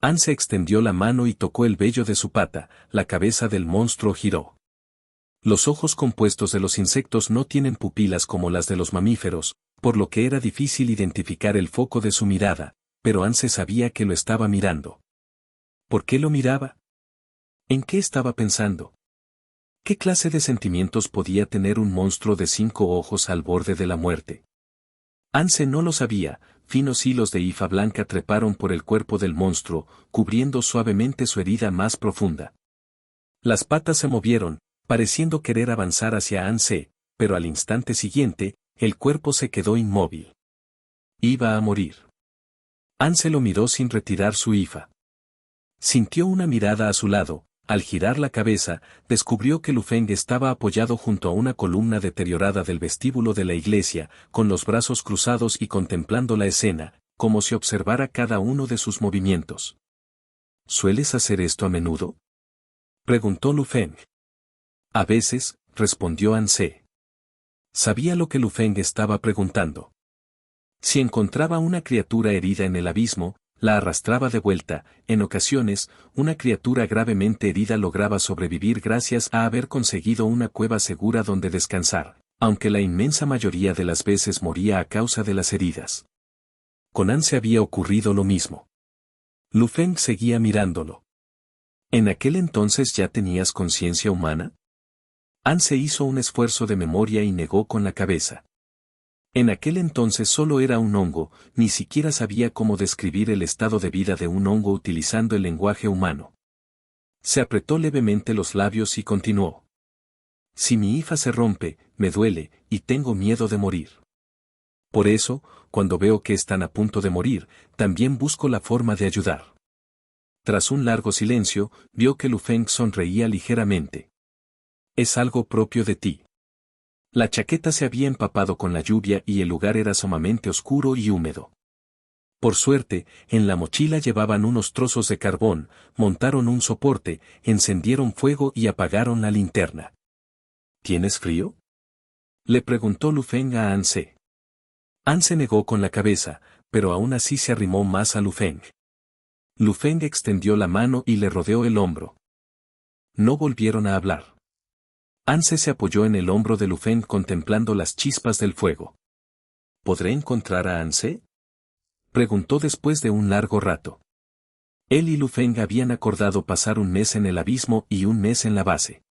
Anse extendió la mano y tocó el vello de su pata, la cabeza del monstruo giró. Los ojos compuestos de los insectos no tienen pupilas como las de los mamíferos, por lo que era difícil identificar el foco de su mirada, pero Anse sabía que lo estaba mirando. ¿Por qué lo miraba? ¿En qué estaba pensando? ¿Qué clase de sentimientos podía tener un monstruo de 5 ojos al borde de la muerte? Anse no lo sabía, finos hilos de hifa blanca treparon por el cuerpo del monstruo, cubriendo suavemente su herida más profunda. Las patas se movieron, pareciendo querer avanzar hacia Anse, pero al instante siguiente, el cuerpo se quedó inmóvil. Iba a morir. Anse lo miró sin retirar su hifa. Sintió una mirada a su lado. Al girar la cabeza, descubrió que Lu Feng estaba apoyado junto a una columna deteriorada del vestíbulo de la iglesia, con los brazos cruzados y contemplando la escena, como si observara cada uno de sus movimientos. ¿Sueles hacer esto a menudo?, preguntó Lu Feng. A veces, respondió Anse. Sabía lo que Lu Feng estaba preguntando. Si encontraba una criatura herida en el abismo, la arrastraba de vuelta. En ocasiones, una criatura gravemente herida lograba sobrevivir gracias a haber conseguido una cueva segura donde descansar, aunque la inmensa mayoría de las veces moría a causa de las heridas. Con Anse había ocurrido lo mismo. Lu Feng seguía mirándolo. ¿En aquel entonces ya tenías conciencia humana? Anse hizo un esfuerzo de memoria y negó con la cabeza. En aquel entonces solo era un hongo, ni siquiera sabía cómo describir el estado de vida de un hongo utilizando el lenguaje humano. Se apretó levemente los labios y continuó. Si mi hifa se rompe, me duele, y tengo miedo de morir. Por eso, cuando veo que están a punto de morir, también busco la forma de ayudar. Tras un largo silencio, vio que Lu Feng sonreía ligeramente. Es algo propio de ti. La chaqueta se había empapado con la lluvia y el lugar era sumamente oscuro y húmedo. Por suerte, en la mochila llevaban unos trozos de carbón, montaron un soporte, encendieron fuego y apagaron la linterna. ¿Tienes frío?, le preguntó Lu Feng a Anse. Anse negó con la cabeza, pero aún así se arrimó más a Lu Feng. Lu Feng extendió la mano y le rodeó el hombro. No volvieron a hablar. Anse se apoyó en el hombro de Lu Feng contemplando las chispas del fuego. ¿Podré encontrar a Anse?, preguntó después de un largo rato. Él y Lu Feng habían acordado pasar un mes en el abismo y un mes en la base.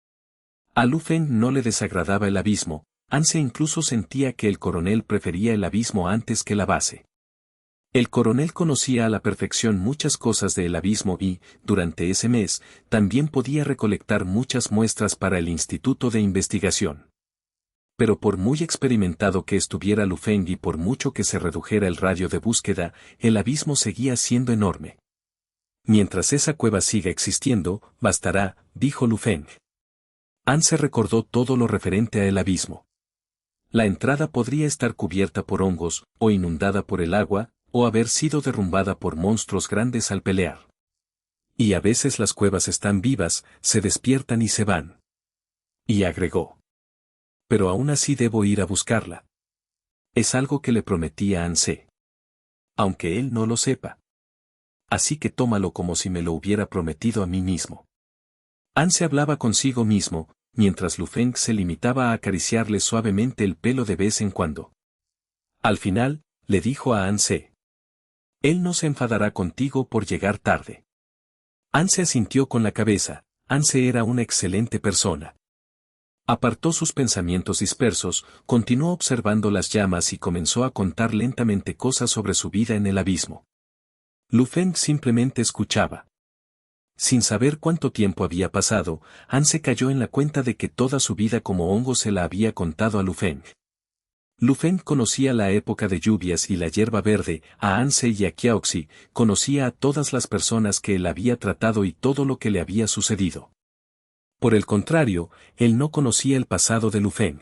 A Lu Feng no le desagradaba el abismo, Anse incluso sentía que el coronel prefería el abismo antes que la base. El coronel conocía a la perfección muchas cosas del abismo y, durante ese mes, también podía recolectar muchas muestras para el Instituto de Investigación. Pero por muy experimentado que estuviera Lu Feng y por mucho que se redujera el radio de búsqueda, el abismo seguía siendo enorme. Mientras esa cueva siga existiendo, bastará, dijo Lu Feng. Anse recordó todo lo referente a el abismo. La entrada podría estar cubierta por hongos, o inundada por el agua, o haber sido derrumbada por monstruos grandes al pelear. Y a veces las cuevas están vivas, se despiertan y se van. Y agregó. Pero aún así debo ir a buscarla. Es algo que le prometí a Anse. Aunque él no lo sepa. Así que tómalo como si me lo hubiera prometido a mí mismo. Anse hablaba consigo mismo, mientras Lu Feng se limitaba a acariciarle suavemente el pelo de vez en cuando. Al final, le dijo a Anse. Él no se enfadará contigo por llegar tarde. Anse asintió con la cabeza. Anse era una excelente persona. Apartó sus pensamientos dispersos, continuó observando las llamas y comenzó a contar lentamente cosas sobre su vida en el abismo. Lu Feng simplemente escuchaba. Sin saber cuánto tiempo había pasado, Anse cayó en la cuenta de que toda su vida como hongo se la había contado a Lu Feng. Lu Feng conocía la época de lluvias y la hierba verde, a Anse y a Qiaoxi, conocía a todas las personas que él había tratado y todo lo que le había sucedido. Por el contrario, él no conocía el pasado de Lu Feng.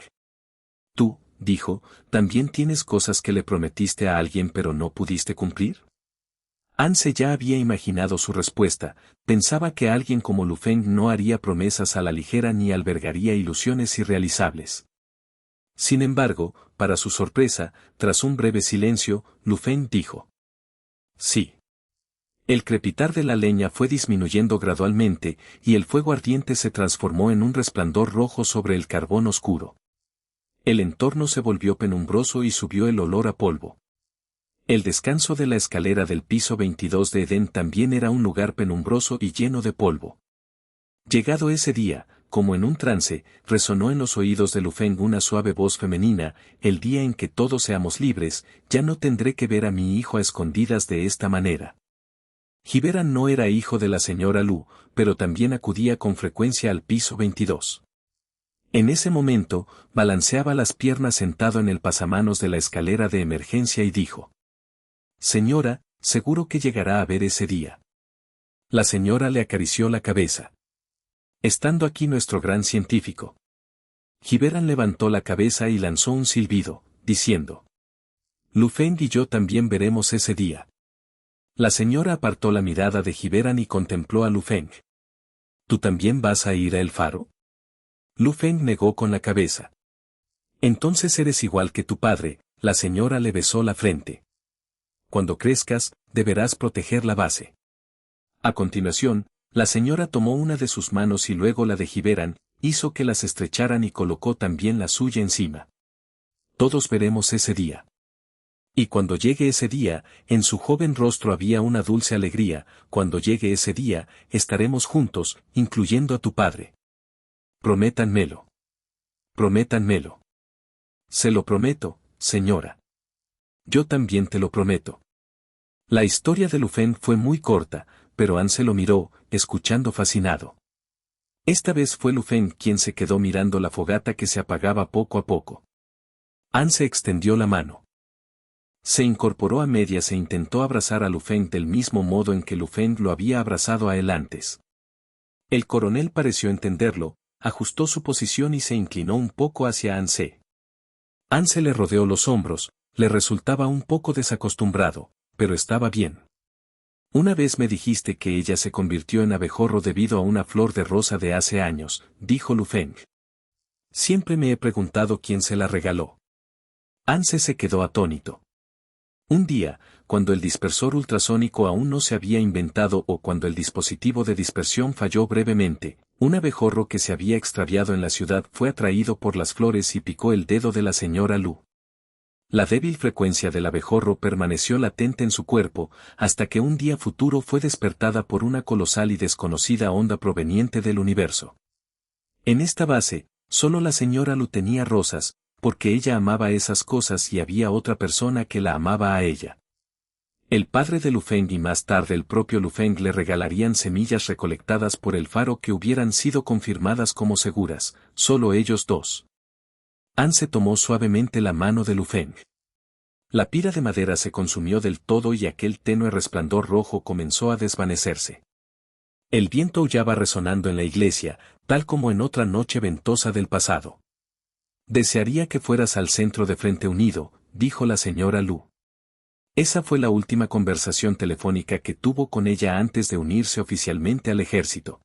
Tú, dijo, ¿también tienes cosas que le prometiste a alguien pero no pudiste cumplir? Anse ya había imaginado su respuesta, pensaba que alguien como Lu Feng no haría promesas a la ligera ni albergaría ilusiones irrealizables. Sin embargo, para su sorpresa, tras un breve silencio, Lu Feng dijo: sí. El crepitar de la leña fue disminuyendo gradualmente, y el fuego ardiente se transformó en un resplandor rojo sobre el carbón oscuro. El entorno se volvió penumbroso y subió el olor a polvo. El descanso de la escalera del piso 22 de Edén también era un lugar penumbroso y lleno de polvo. Llegado ese día, como en un trance, resonó en los oídos de Lu Feng una suave voz femenina: el día en que todos seamos libres, ya no tendré que ver a mi hijo a escondidas de esta manera. Giberan no era hijo de la señora Lu, pero también acudía con frecuencia al piso 22. En ese momento, balanceaba las piernas sentado en el pasamanos de la escalera de emergencia y dijo: señora, seguro que llegará a ver ese día. La señora le acarició la cabeza. Estando aquí nuestro gran científico. Giberan levantó la cabeza y lanzó un silbido, diciendo: Lu Feng y yo también veremos ese día. La señora apartó la mirada de Giberan y contempló a Lu Feng. ¿Tú también vas a ir a El Faro? Lu Feng negó con la cabeza. Entonces eres igual que tu padre. La señora le besó la frente. Cuando crezcas, deberás proteger la base. A continuación, la señora tomó una de sus manos y luego la de Giberan, hizo que las estrecharan y colocó también la suya encima. Todos veremos ese día. Y cuando llegue ese día, en su joven rostro había una dulce alegría: cuando llegue ese día, estaremos juntos, incluyendo a tu padre. Prométanmelo. Prométanmelo. Se lo prometo, señora. Yo también te lo prometo. La historia de Lu Feng fue muy corta, pero Anse lo miró, escuchando fascinado. Esta vez fue Lu Feng quien se quedó mirando la fogata que se apagaba poco a poco. Anse extendió la mano. Se incorporó a medias e intentó abrazar a Lu Feng del mismo modo en que Lu Feng lo había abrazado a él antes. El coronel pareció entenderlo, ajustó su posición y se inclinó un poco hacia Anse. Anse le rodeó los hombros, le resultaba un poco desacostumbrado, pero estaba bien. Una vez me dijiste que ella se convirtió en abejorro debido a una flor de rosa de hace años, dijo Lu Feng. Siempre me he preguntado quién se la regaló. Anse se quedó atónito. Un día, cuando el dispersor ultrasónico aún no se había inventado o cuando el dispositivo de dispersión falló brevemente, un abejorro que se había extraviado en la ciudad fue atraído por las flores y picó el dedo de la señora Lu. La débil frecuencia del abejorro permaneció latente en su cuerpo, hasta que un día futuro fue despertada por una colosal y desconocida onda proveniente del universo. En esta base, solo la señora Lu tenía rosas, porque ella amaba esas cosas y había otra persona que la amaba a ella. El padre de Lu Feng y más tarde el propio Lu Feng le regalarían semillas recolectadas por el faro que hubieran sido confirmadas como seguras, solo ellos dos. Anse tomó suavemente la mano de Lu Feng. La pira de madera se consumió del todo y aquel tenue resplandor rojo comenzó a desvanecerse. El viento aullaba resonando en la iglesia, tal como en otra noche ventosa del pasado. Desearía que fueras al centro de Frente Unido, dijo la señora Lu. Esa fue la última conversación telefónica que tuvo con ella antes de unirse oficialmente al ejército.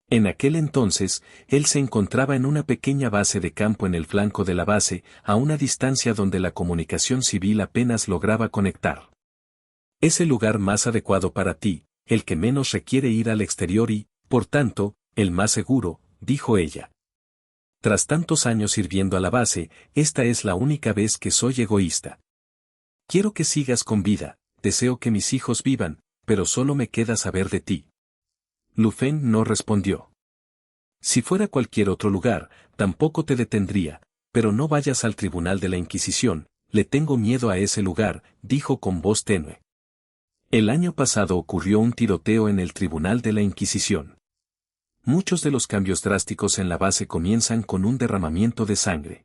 En aquel entonces, él se encontraba en una pequeña base de campo en el flanco de la base, a una distancia donde la comunicación civil apenas lograba conectar. Es el lugar más adecuado para ti, el que menos requiere ir al exterior y, por tanto, el más seguro, dijo ella. Tras tantos años sirviendo a la base, esta es la única vez que soy egoísta. Quiero que sigas con vida, deseo que mis hijos vivan, pero solo me queda saber de ti. Lu Feng no respondió. Si fuera cualquier otro lugar, tampoco te detendría, pero no vayas al tribunal de la Inquisición, le tengo miedo a ese lugar, dijo con voz tenue. El año pasado ocurrió un tiroteo en el tribunal de la Inquisición. Muchos de los cambios drásticos en la base comienzan con un derramamiento de sangre.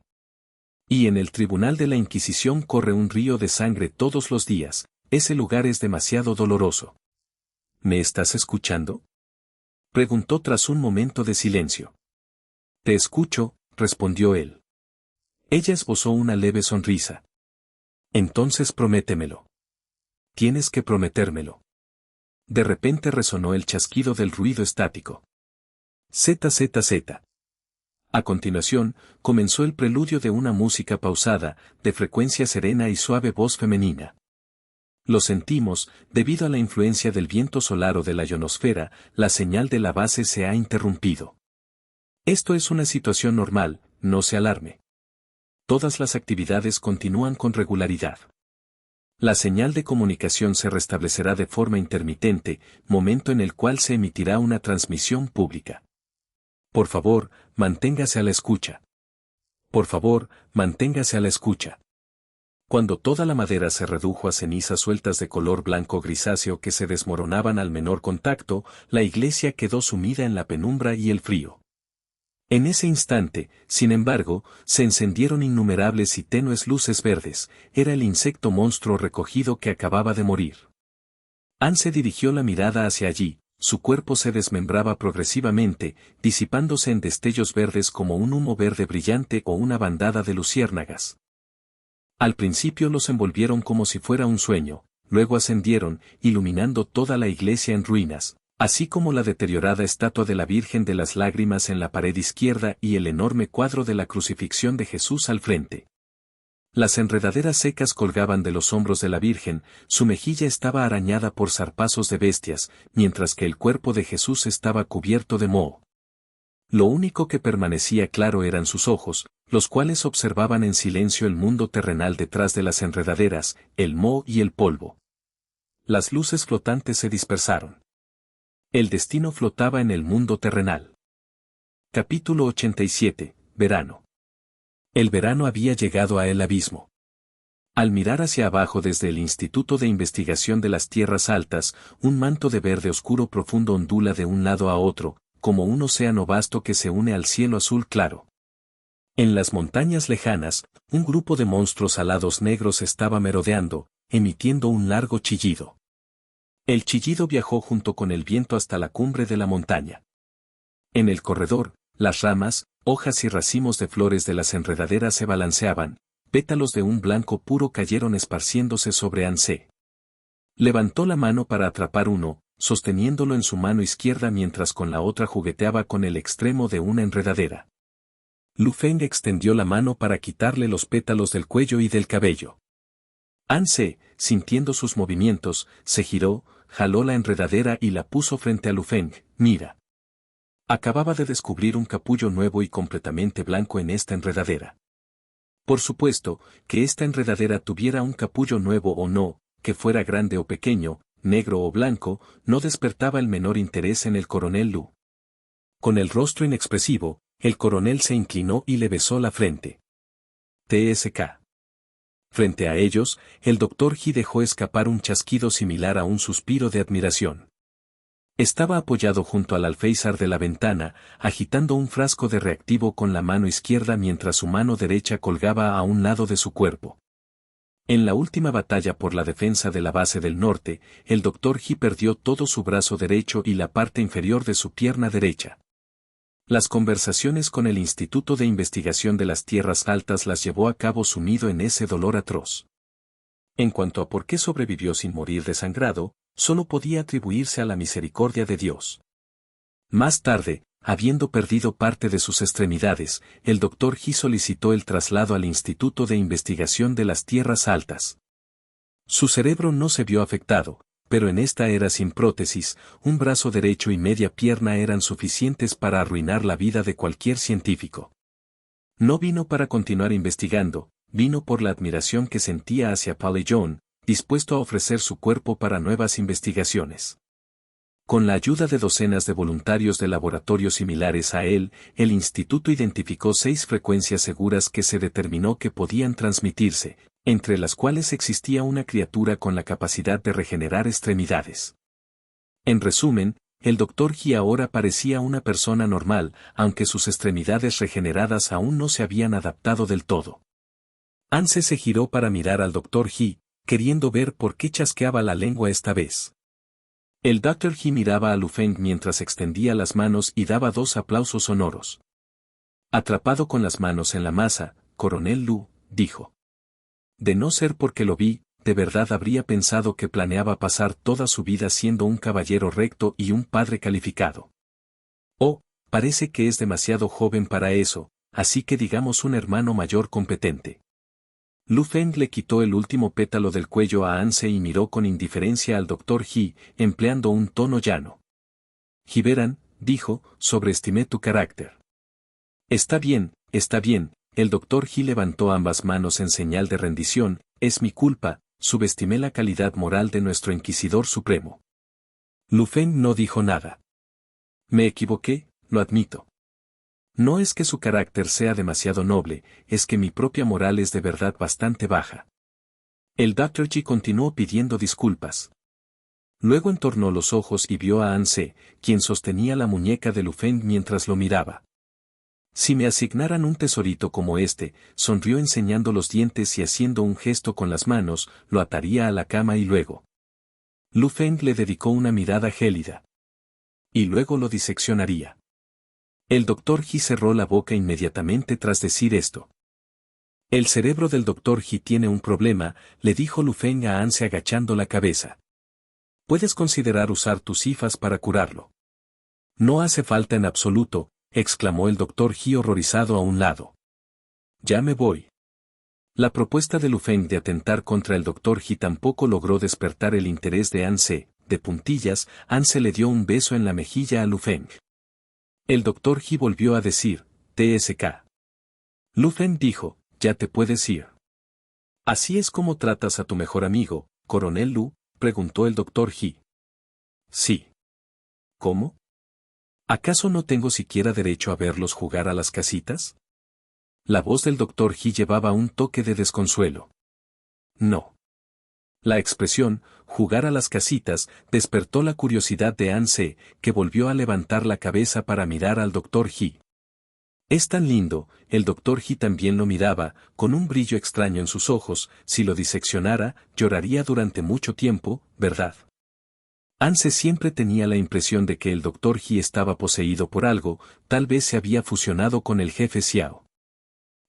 Y en el tribunal de la Inquisición corre un río de sangre todos los días, ese lugar es demasiado doloroso. ¿Me estás escuchando? Preguntó tras un momento de silencio. Te escucho, respondió él. Ella esbozó una leve sonrisa. Entonces prométemelo. Tienes que prometérmelo. De repente resonó el chasquido del ruido estático. ZZZ. A continuación, comenzó el preludio de una música pausada, de frecuencia serena y suave voz femenina. Lo sentimos, debido a la influencia del viento solar o de la ionosfera, la señal de la base se ha interrumpido. Esto es una situación normal, no se alarme. Todas las actividades continúan con regularidad. La señal de comunicación se restablecerá de forma intermitente, momento en el cual se emitirá una transmisión pública. Por favor, manténgase a la escucha. Por favor, manténgase a la escucha. Cuando toda la madera se redujo a cenizas sueltas de color blanco grisáceo que se desmoronaban al menor contacto, la iglesia quedó sumida en la penumbra y el frío. En ese instante, sin embargo, se encendieron innumerables y tenues luces verdes, era el insecto monstruo recogido que acababa de morir. Anne se dirigió la mirada hacia allí, su cuerpo se desmembraba progresivamente, disipándose en destellos verdes como un humo verde brillante o una bandada de luciérnagas. Al principio los envolvieron como si fuera un sueño, luego ascendieron, iluminando toda la iglesia en ruinas, así como la deteriorada estatua de la Virgen de las Lágrimas en la pared izquierda y el enorme cuadro de la crucifixión de Jesús al frente. Las enredaderas secas colgaban de los hombros de la Virgen, su mejilla estaba arañada por zarpazos de bestias, mientras que el cuerpo de Jesús estaba cubierto de moho. Lo único que permanecía claro eran sus ojos, los cuales observaban en silencio el mundo terrenal detrás de las enredaderas, el moho y el polvo. Las luces flotantes se dispersaron. El destino flotaba en el mundo terrenal. Capítulo 87, Verano. El verano había llegado a el abismo. Al mirar hacia abajo desde el Instituto de Investigación de las Tierras Altas, un manto de verde oscuro profundo ondula de un lado a otro, como un océano vasto que se une al cielo azul claro. En las montañas lejanas, un grupo de monstruos alados negros estaba merodeando, emitiendo un largo chillido. El chillido viajó junto con el viento hasta la cumbre de la montaña. En el corredor, las ramas, hojas y racimos de flores de las enredaderas se balanceaban, pétalos de un blanco puro cayeron esparciéndose sobre Anse. Levantó la mano para atrapar uno, sosteniéndolo en su mano izquierda mientras con la otra jugueteaba con el extremo de una enredadera. Lu Feng extendió la mano para quitarle los pétalos del cuello y del cabello. Anse, sintiendo sus movimientos, se giró, jaló la enredadera y la puso frente a Lu Feng. Mira. Acababa de descubrir un capullo nuevo y completamente blanco en esta enredadera. Por supuesto, que esta enredadera tuviera un capullo nuevo o no, que fuera grande o pequeño, negro o blanco, no despertaba el menor interés en el coronel Lu. Con el rostro inexpresivo, el coronel se inclinó y le besó la frente. TSK. Frente a ellos, el Dr. He dejó escapar un chasquido similar a un suspiro de admiración. Estaba apoyado junto al alféizar de la ventana, agitando un frasco de reactivo con la mano izquierda mientras su mano derecha colgaba a un lado de su cuerpo. En la última batalla por la defensa de la base del norte, el Dr. He perdió todo su brazo derecho y la parte inferior de su pierna derecha. Las conversaciones con el Instituto de Investigación de las Tierras Altas las llevó a cabo sumido en ese dolor atroz. En cuanto a por qué sobrevivió sin morir desangrado, solo podía atribuirse a la misericordia de Dios. Más tarde, habiendo perdido parte de sus extremidades, el Dr. He solicitó el traslado al Instituto de Investigación de las Tierras Altas. Su cerebro no se vio afectado, pero en esta era sin prótesis, un brazo derecho y media pierna eran suficientes para arruinar la vida de cualquier científico. No vino para continuar investigando, vino por la admiración que sentía hacia Paul y John, dispuesto a ofrecer su cuerpo para nuevas investigaciones. Con la ayuda de docenas de voluntarios de laboratorios similares a él, el instituto identificó 6 frecuencias seguras que se determinó que podían transmitirse, entre las cuales existía una criatura con la capacidad de regenerar extremidades. En resumen, el Dr. He ahora parecía una persona normal, aunque sus extremidades regeneradas aún no se habían adaptado del todo. Anse se giró para mirar al Dr. He, queriendo ver por qué chasqueaba la lengua esta vez. El Dr. He miraba a Lu Feng mientras extendía las manos y daba 2 aplausos sonoros. Atrapado con las manos en la masa, coronel Lu, dijo. De no ser porque lo vi, de verdad habría pensado que planeaba pasar toda su vida siendo un caballero recto y un padre calificado. Oh, parece que es demasiado joven para eso, así que digamos un hermano mayor competente. Lu Feng le quitó el último pétalo del cuello a Anse y miró con indiferencia al Dr. He, empleando un tono llano. Jiberan, dijo, sobreestimé tu carácter. Está bien, el Dr. He levantó ambas manos en señal de rendición, es mi culpa, subestimé la calidad moral de nuestro Inquisidor Supremo. Lu Feng no dijo nada. Me equivoqué, lo admito. No es que su carácter sea demasiado noble, es que mi propia moral es de verdad bastante baja. El Dr. G continuó pidiendo disculpas. Luego entornó los ojos y vio a Anse, quien sostenía la muñeca de Lu Feng mientras lo miraba. Si me asignaran un tesorito como este, sonrió enseñando los dientes y haciendo un gesto con las manos, lo ataría a la cama y luego. Lu Feng le dedicó una mirada gélida. Y luego lo diseccionaría. El Dr. He cerró la boca inmediatamente tras decir esto. El cerebro del Dr. He tiene un problema, le dijo Lu Feng a Anse agachando la cabeza. Puedes considerar usar tus hifas para curarlo. No hace falta en absoluto, exclamó el Dr. He horrorizado a un lado. Ya me voy. La propuesta de Lu Feng de atentar contra el Dr. He tampoco logró despertar el interés de Anse. De puntillas, Anse le dio un beso en la mejilla a Lu Feng. El Dr. He volvió a decir, TSK. Lu Feng dijo, ya te puedes ir. ¿Así es como tratas a tu mejor amigo, coronel Lu? Preguntó el Dr. He. Sí. ¿Cómo? ¿Acaso no tengo siquiera derecho a verlos jugar a las casitas? La voz del Dr. He llevaba un toque de desconsuelo. No. La expresión, jugar a las casitas, despertó la curiosidad de Anse, que volvió a levantar la cabeza para mirar al Dr. He. Es tan lindo, el Dr. He también lo miraba, con un brillo extraño en sus ojos, si lo diseccionara, lloraría durante mucho tiempo, ¿verdad? Anse siempre tenía la impresión de que el Dr. He estaba poseído por algo, tal vez se había fusionado con el jefe Xiao.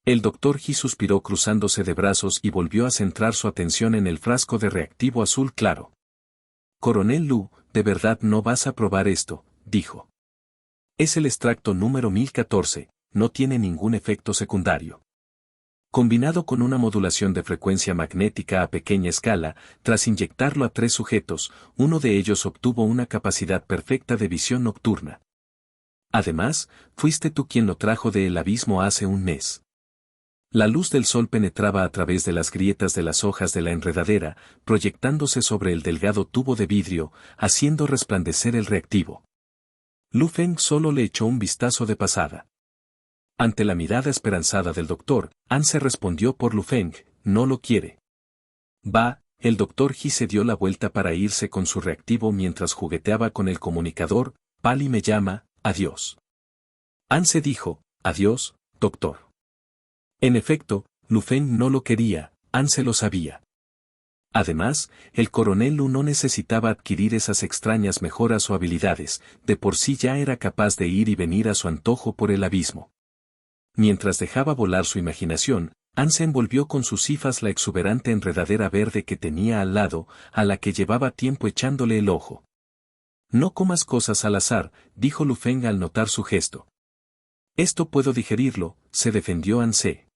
El Dr. He suspiró cruzándose de brazos y volvió a centrar su atención en el frasco de reactivo azul claro. Coronel Lu, de verdad no vas a probar esto, dijo. Es el extracto número 1014, no tiene ningún efecto secundario. Combinado con una modulación de frecuencia magnética a pequeña escala, tras inyectarlo a 3 sujetos, uno de ellos obtuvo una capacidad perfecta de visión nocturna. Además, fuiste tú quien lo trajo del abismo hace un mes. La luz del sol penetraba a través de las grietas de las hojas de la enredadera, proyectándose sobre el delgado tubo de vidrio, haciendo resplandecer el reactivo. Lu Feng solo le echó un vistazo de pasada. Ante la mirada esperanzada del doctor, Anse respondió por Lu Feng, no lo quiere. Va, el Dr. He se dio la vuelta para irse con su reactivo mientras jugueteaba con el comunicador, Pali me llama, adiós. Anse dijo, adiós, doctor. En efecto, Lu Feng no lo quería, Anse lo sabía. Además, el coronel Lu no necesitaba adquirir esas extrañas mejoras o habilidades, de por sí ya era capaz de ir y venir a su antojo por el abismo. Mientras dejaba volar su imaginación, Anse envolvió con sus hifas la exuberante enredadera verde que tenía al lado, a la que llevaba tiempo echándole el ojo. No comas cosas al azar, dijo Lu Feng al notar su gesto. Esto puedo digerirlo, se defendió Anse.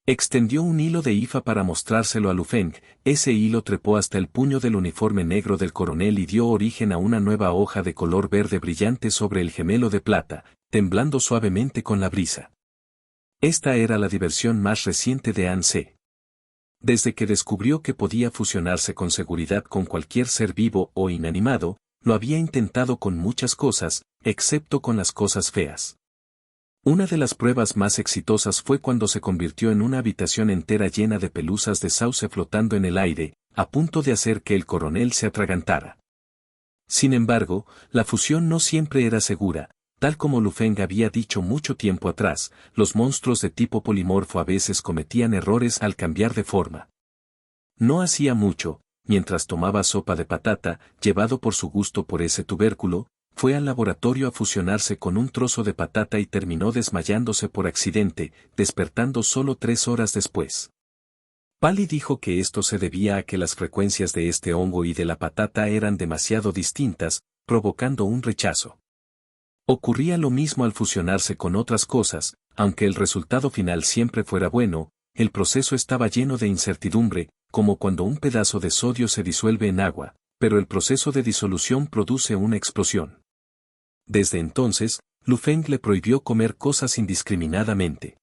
Extendió un hilo de hifa para mostrárselo a Lu Feng, ese hilo trepó hasta el puño del uniforme negro del coronel y dio origen a una nueva hoja de color verde brillante sobre el gemelo de plata, temblando suavemente con la brisa. Esta era la diversión más reciente de Anse. Desde que descubrió que podía fusionarse con seguridad con cualquier ser vivo o inanimado, lo había intentado con muchas cosas, excepto con las cosas feas. Una de las pruebas más exitosas fue cuando se convirtió en una habitación entera llena de pelusas de sauce flotando en el aire, a punto de hacer que el coronel se atragantara. Sin embargo, la fusión no siempre era segura. Tal como Lu Feng había dicho mucho tiempo atrás, los monstruos de tipo polimorfo a veces cometían errores al cambiar de forma. No hacía mucho, mientras tomaba sopa de patata, llevado por su gusto por ese tubérculo, fue al laboratorio a fusionarse con un trozo de patata y terminó desmayándose por accidente, despertando solo 3 horas después. Pali dijo que esto se debía a que las frecuencias de este hongo y de la patata eran demasiado distintas, provocando un rechazo. Ocurría lo mismo al fusionarse con otras cosas, aunque el resultado final siempre fuera bueno, el proceso estaba lleno de incertidumbre, como cuando un pedazo de sodio se disuelve en agua, pero el proceso de disolución produce una explosión. Desde entonces, Lu Feng le prohibió comer cosas indiscriminadamente.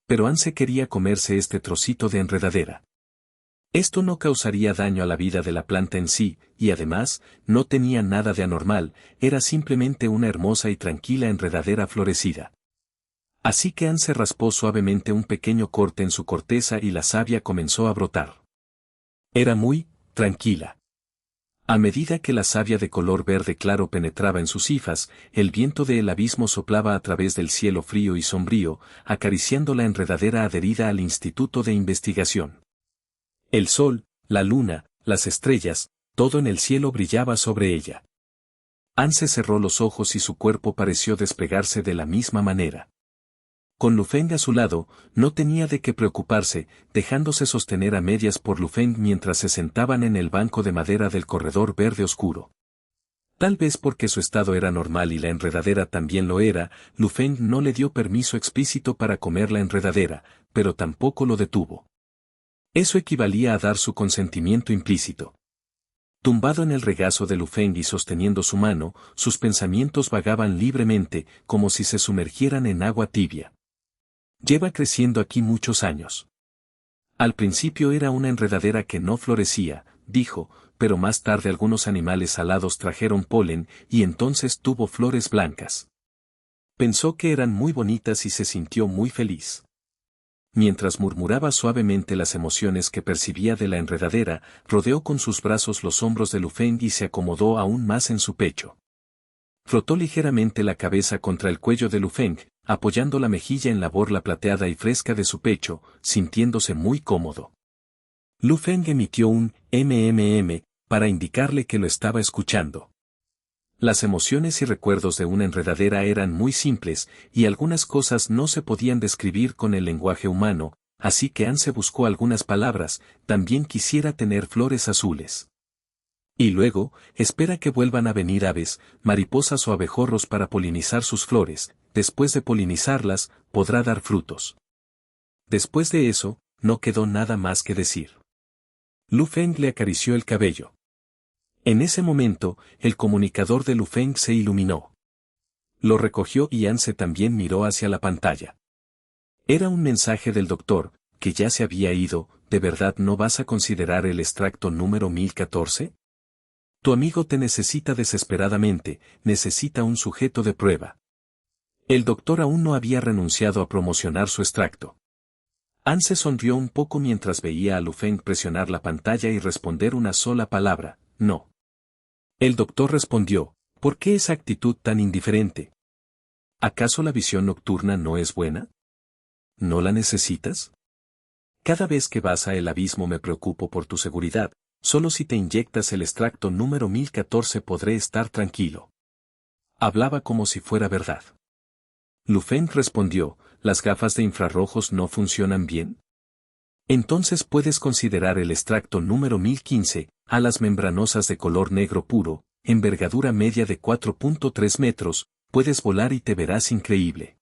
Pero Anse quería comerse este trocito de enredadera. Esto no causaría daño a la vida de la planta en sí, y además, no tenía nada de anormal, era simplemente una hermosa y tranquila enredadera florecida. Así que Anse raspó suavemente un pequeño corte en su corteza y la savia comenzó a brotar. Era muy tranquila. A medida que la savia de color verde claro penetraba en sus hifas, el viento del abismo soplaba a través del cielo frío y sombrío, acariciando la enredadera adherida al Instituto de Investigación. El sol, la luna, las estrellas, todo en el cielo brillaba sobre ella. Anse cerró los ojos y su cuerpo pareció despegarse de la misma manera. Con Lu Feng a su lado, no tenía de qué preocuparse, dejándose sostener a medias por Lu Feng mientras se sentaban en el banco de madera del corredor verde oscuro. Tal vez porque su estado era normal y la enredadera también lo era, Lu Feng no le dio permiso explícito para comer la enredadera, pero tampoco lo detuvo. Eso equivalía a dar su consentimiento implícito. Tumbado en el regazo de Lu Feng y sosteniendo su mano, sus pensamientos vagaban libremente, como si se sumergieran en agua tibia. Lleva creciendo aquí muchos años. Al principio era una enredadera que no florecía, dijo, pero más tarde algunos animales alados trajeron polen y entonces tuvo flores blancas. Pensó que eran muy bonitas y se sintió muy feliz. Mientras murmuraba suavemente las emociones que percibía de la enredadera, rodeó con sus brazos los hombros de Lu Feng y se acomodó aún más en su pecho. Frotó ligeramente la cabeza contra el cuello de Lu Feng, apoyando la mejilla en la borla plateada y fresca de su pecho, sintiéndose muy cómodo. Lu Feng emitió un mmm para indicarle que lo estaba escuchando. Las emociones y recuerdos de una enredadera eran muy simples, y algunas cosas no se podían describir con el lenguaje humano, así que Anse buscó algunas palabras, también quisiera tener flores azules. Y luego, espera que vuelvan a venir aves, mariposas o abejorros para polinizar sus flores, después de polinizarlas, podrá dar frutos. Después de eso, no quedó nada más que decir. Lu Feng le acarició el cabello. En ese momento, el comunicador de Lu Feng se iluminó. Lo recogió y Anse también miró hacia la pantalla. Era un mensaje del doctor, que ya se había ido. ¿De verdad no vas a considerar el extracto número 1014? Tu amigo te necesita desesperadamente, necesita un sujeto de prueba. El doctor aún no había renunciado a promocionar su extracto. Anse sonrió un poco mientras veía a Lu Feng presionar la pantalla y responder una sola palabra, no. El doctor respondió, ¿por qué esa actitud tan indiferente? ¿Acaso la visión nocturna no es buena? ¿No la necesitas? Cada vez que vas a el abismo me preocupo por tu seguridad, solo si te inyectas el extracto número 1014 podré estar tranquilo. Hablaba como si fuera verdad. Lu Feng respondió, ¿las gafas de infrarrojos no funcionan bien? Entonces puedes considerar el extracto número 1015, alas membranosas de color negro puro, envergadura media de 4.3 metros, puedes volar y te verás increíble.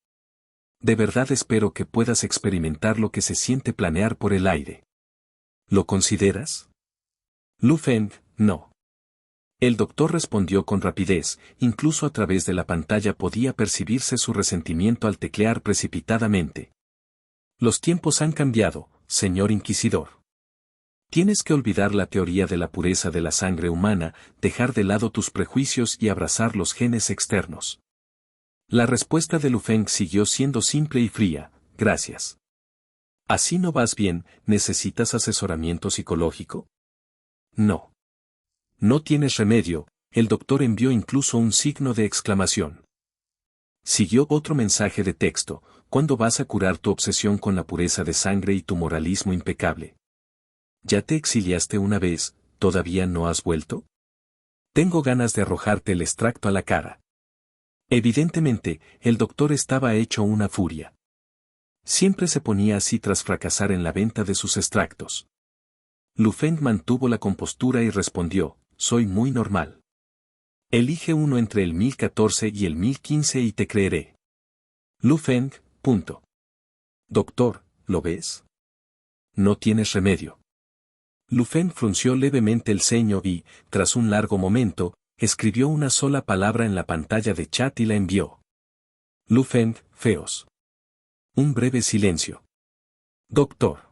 De verdad espero que puedas experimentar lo que se siente planear por el aire. ¿Lo consideras? Lu Feng, no. El doctor respondió con rapidez, incluso a través de la pantalla podía percibirse su resentimiento al teclear precipitadamente. Los tiempos han cambiado, señor inquisidor. Tienes que olvidar la teoría de la pureza de la sangre humana, dejar de lado tus prejuicios y abrazar los genes externos. La respuesta de Lu Feng siguió siendo simple y fría, gracias. ¿Así no vas bien, necesitas asesoramiento psicológico? No. No tienes remedio, el doctor envió incluso un signo de exclamación. Siguió otro mensaje de texto, ¿cuándo vas a curar tu obsesión con la pureza de sangre y tu moralismo impecable? ¿Ya te exiliaste una vez, todavía no has vuelto? Tengo ganas de arrojarte el extracto a la cara. Evidentemente, el doctor estaba hecho una furia. Siempre se ponía así tras fracasar en la venta de sus extractos. Lu Feng mantuvo la compostura y respondió, soy muy normal. Elige uno entre el 1014 y el 1015 y te creeré. Lu Feng, punto. Doctor, ¿lo ves? No tienes remedio. Lu Feng frunció levemente el ceño y, tras un largo momento, escribió una sola palabra en la pantalla de chat y la envió. Lu Feng, feos. Un breve silencio. Doctor.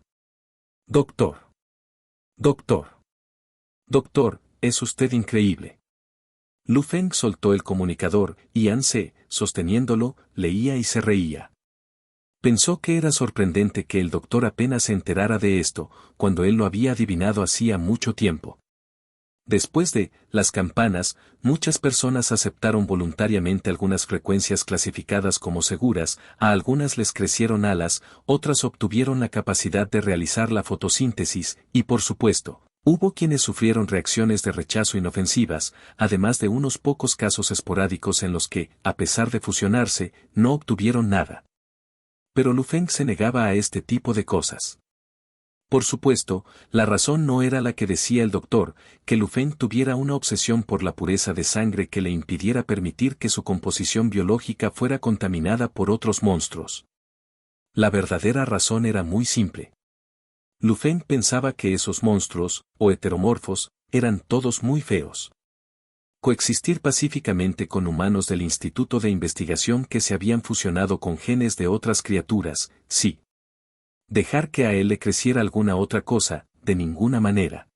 Doctor. Doctor. Doctor, es usted increíble. Lu Feng soltó el comunicador y An Se, sosteniéndolo, leía y se reía. Pensó que era sorprendente que el doctor apenas se enterara de esto, cuando él lo había adivinado hacía mucho tiempo. Después de las campanas, muchas personas aceptaron voluntariamente algunas frecuencias clasificadas como seguras, a algunas les crecieron alas, otras obtuvieron la capacidad de realizar la fotosíntesis, y por supuesto, hubo quienes sufrieron reacciones de rechazo inofensivas, además de unos pocos casos esporádicos en los que, a pesar de fusionarse, no obtuvieron nada. Pero Lu Feng se negaba a este tipo de cosas. Por supuesto, la razón no era la que decía el doctor, que Lu Feng tuviera una obsesión por la pureza de sangre que le impidiera permitir que su composición biológica fuera contaminada por otros monstruos. La verdadera razón era muy simple. Lu Feng pensaba que esos monstruos, o heteromorfos, eran todos muy feos. Coexistir pacíficamente con humanos del Instituto de Investigación que se habían fusionado con genes de otras criaturas, sí. Dejar que a él le creciera alguna otra cosa, de ninguna manera.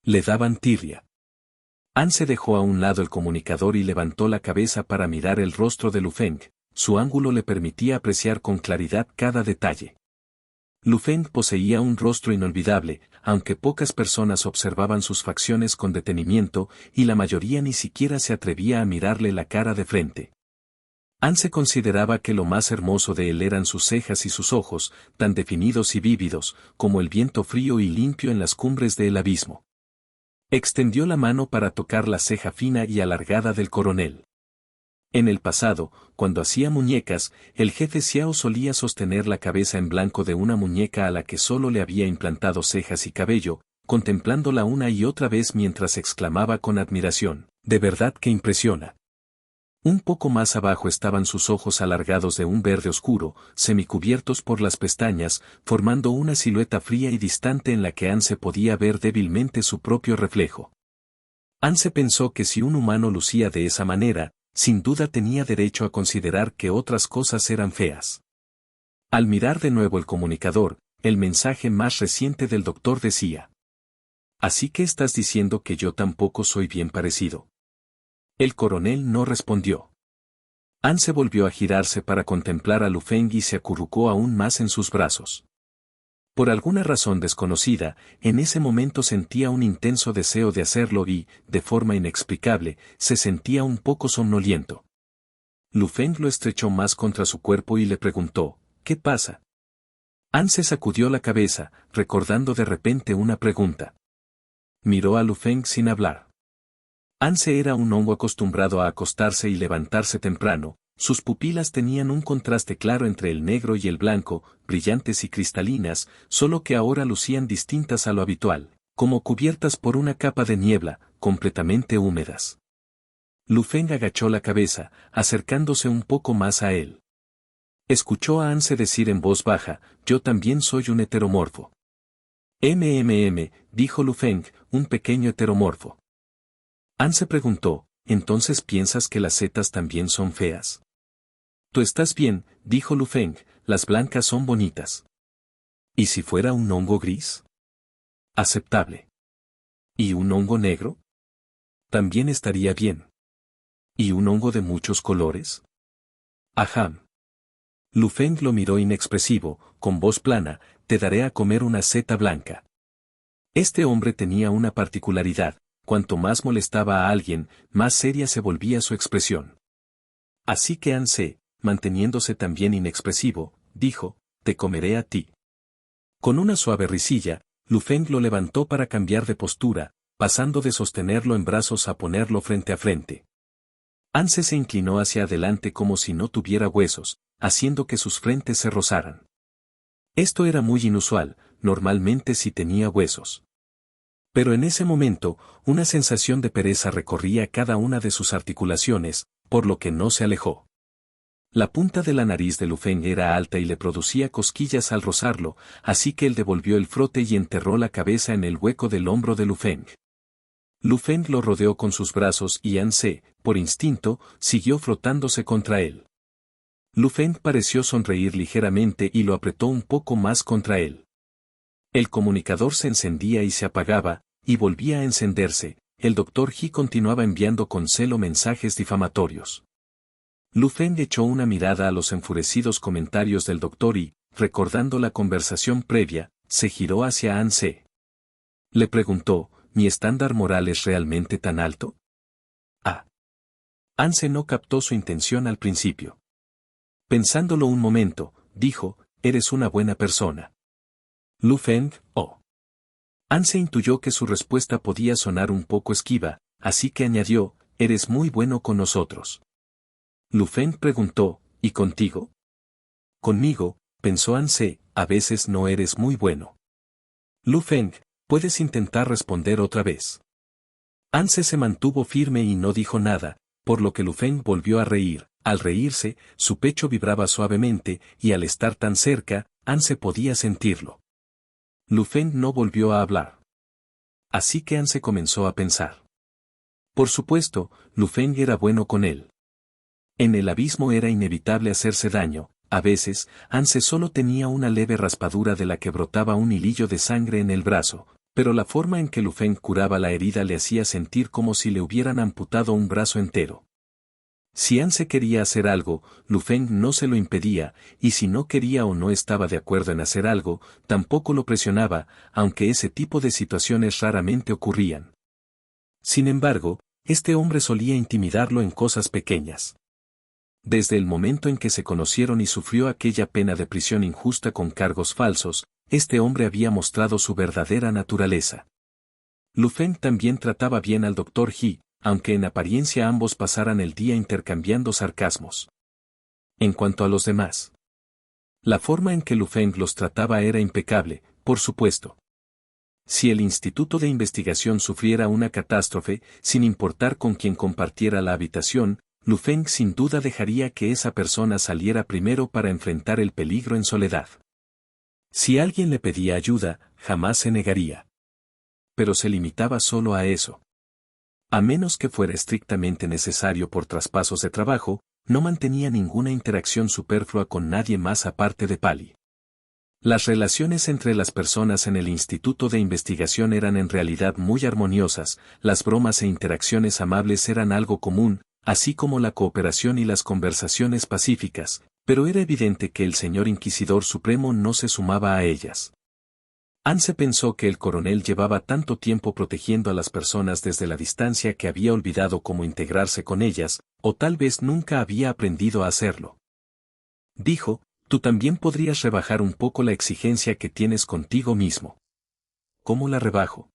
Le daban tirria. An se dejó a un lado el comunicador y levantó la cabeza para mirar el rostro de Lu Feng, su ángulo le permitía apreciar con claridad cada detalle. Lu Feng poseía un rostro inolvidable, aunque pocas personas observaban sus facciones con detenimiento, y la mayoría ni siquiera se atrevía a mirarle la cara de frente. An se consideraba que lo más hermoso de él eran sus cejas y sus ojos, tan definidos y vívidos, como el viento frío y limpio en las cumbres del abismo. Extendió la mano para tocar la ceja fina y alargada del coronel. En el pasado, cuando hacía muñecas, el jefe Xiao solía sostener la cabeza en blanco de una muñeca a la que solo le había implantado cejas y cabello, contemplándola una y otra vez mientras exclamaba con admiración, «De verdad que impresiona». Un poco más abajo estaban sus ojos alargados de un verde oscuro, semicubiertos por las pestañas, formando una silueta fría y distante en la que An se podía ver débilmente su propio reflejo. An se pensó que si un humano lucía de esa manera, sin duda tenía derecho a considerar que otras cosas eran feas. Al mirar de nuevo el comunicador, el mensaje más reciente del doctor decía: «Así que estás diciendo que yo tampoco soy bien parecido». El coronel no respondió. An se volvió a girarse para contemplar a Lu Feng y se acurrucó aún más en sus brazos. Por alguna razón desconocida, en ese momento sentía un intenso deseo de hacerlo y, de forma inexplicable, se sentía un poco somnoliento. Lu Feng lo estrechó más contra su cuerpo y le preguntó, «¿Qué pasa?». An se sacudió la cabeza, recordando de repente una pregunta. Miró a Lu Feng sin hablar. An se era un hongo acostumbrado a acostarse y levantarse temprano, sus pupilas tenían un contraste claro entre el negro y el blanco, brillantes y cristalinas, solo que ahora lucían distintas a lo habitual, como cubiertas por una capa de niebla, completamente húmedas. Lu Feng agachó la cabeza, acercándose un poco más a él. Escuchó a An se decir en voz baja, «Yo también soy un heteromorfo». Dijo Lu Feng, «un pequeño heteromorfo». An se preguntó, «¿Entonces piensas que las setas también son feas?». «Tú estás bien», dijo Lu Feng, «las blancas son bonitas». «¿Y si fuera un hongo gris?». «Aceptable». «¿Y un hongo negro?». «También estaría bien». «¿Y un hongo de muchos colores?». «Ajá». Lu Feng lo miró inexpresivo, con voz plana, «Te daré a comer una seta blanca». Este hombre tenía una particularidad. Cuanto más molestaba a alguien, más seria se volvía su expresión. Así que An se, manteniéndose también inexpresivo, dijo, «Te comeré a ti». Con una suave risilla, Lu Feng lo levantó para cambiar de postura, pasando de sostenerlo en brazos a ponerlo frente a frente. Anse se inclinó hacia adelante como si no tuviera huesos, haciendo que sus frentes se rozaran. Esto era muy inusual, normalmente sí tenía huesos. Pero en ese momento, una sensación de pereza recorría cada una de sus articulaciones, por lo que no se alejó. La punta de la nariz de Lu Feng era alta y le producía cosquillas al rozarlo, así que él devolvió el frote y enterró la cabeza en el hueco del hombro de Lu Feng. Lu Feng lo rodeó con sus brazos y Anse, por instinto, siguió frotándose contra él. Lu Feng pareció sonreír ligeramente y lo apretó un poco más contra él. El comunicador se encendía y se apagaba, y volvía a encenderse. El Dr. He continuaba enviando con celo mensajes difamatorios. Lu Feng echó una mirada a los enfurecidos comentarios del doctor y, recordando la conversación previa, se giró hacia Anse. Le preguntó, ¿mi estándar moral es realmente tan alto? Ah. Anse no captó su intención al principio. Pensándolo un momento, dijo, eres una buena persona. Lu Feng, oh. Anse intuyó que su respuesta podía sonar un poco esquiva, así que añadió, eres muy bueno con nosotros. Lu Feng preguntó, ¿y contigo? Conmigo, pensó Anse, a veces no eres muy bueno. Lu Feng, puedes intentar responder otra vez. Anse se mantuvo firme y no dijo nada, por lo que Lu Feng volvió a reír. Al reírse, su pecho vibraba suavemente, y al estar tan cerca, Anse podía sentirlo. Lu Feng no volvió a hablar. Así que Anse comenzó a pensar. Por supuesto, Lu Feng era bueno con él. En el abismo era inevitable hacerse daño, a veces, Anse solo tenía una leve raspadura de la que brotaba un hilillo de sangre en el brazo, pero la forma en que Lu Feng curaba la herida le hacía sentir como si le hubieran amputado un brazo entero. Si Anse quería hacer algo, Lu Feng no se lo impedía, y si no quería o no estaba de acuerdo en hacer algo, tampoco lo presionaba, aunque ese tipo de situaciones raramente ocurrían. Sin embargo, este hombre solía intimidarlo en cosas pequeñas. Desde el momento en que se conocieron y sufrió aquella pena de prisión injusta con cargos falsos, este hombre había mostrado su verdadera naturaleza. Lu Feng también trataba bien al Dr. He, aunque en apariencia ambos pasaran el día intercambiando sarcasmos. En cuanto a los demás, la forma en que Lu Feng los trataba era impecable, por supuesto. Si el Instituto de Investigación sufriera una catástrofe, sin importar con quién compartiera la habitación, Lu Feng sin duda dejaría que esa persona saliera primero para enfrentar el peligro en soledad. Si alguien le pedía ayuda, jamás se negaría. Pero se limitaba solo a eso. A menos que fuera estrictamente necesario por traspasos de trabajo, no mantenía ninguna interacción superflua con nadie más aparte de Pali. Las relaciones entre las personas en el Instituto de Investigación eran en realidad muy armoniosas, las bromas e interacciones amables eran algo común, así como la cooperación y las conversaciones pacíficas, pero era evidente que el señor Inquisidor Supremo no se sumaba a ellas. Anse pensó que el coronel llevaba tanto tiempo protegiendo a las personas desde la distancia que había olvidado cómo integrarse con ellas, o tal vez nunca había aprendido a hacerlo. Dijo, tú también podrías rebajar un poco la exigencia que tienes contigo mismo. ¿Cómo la rebajo?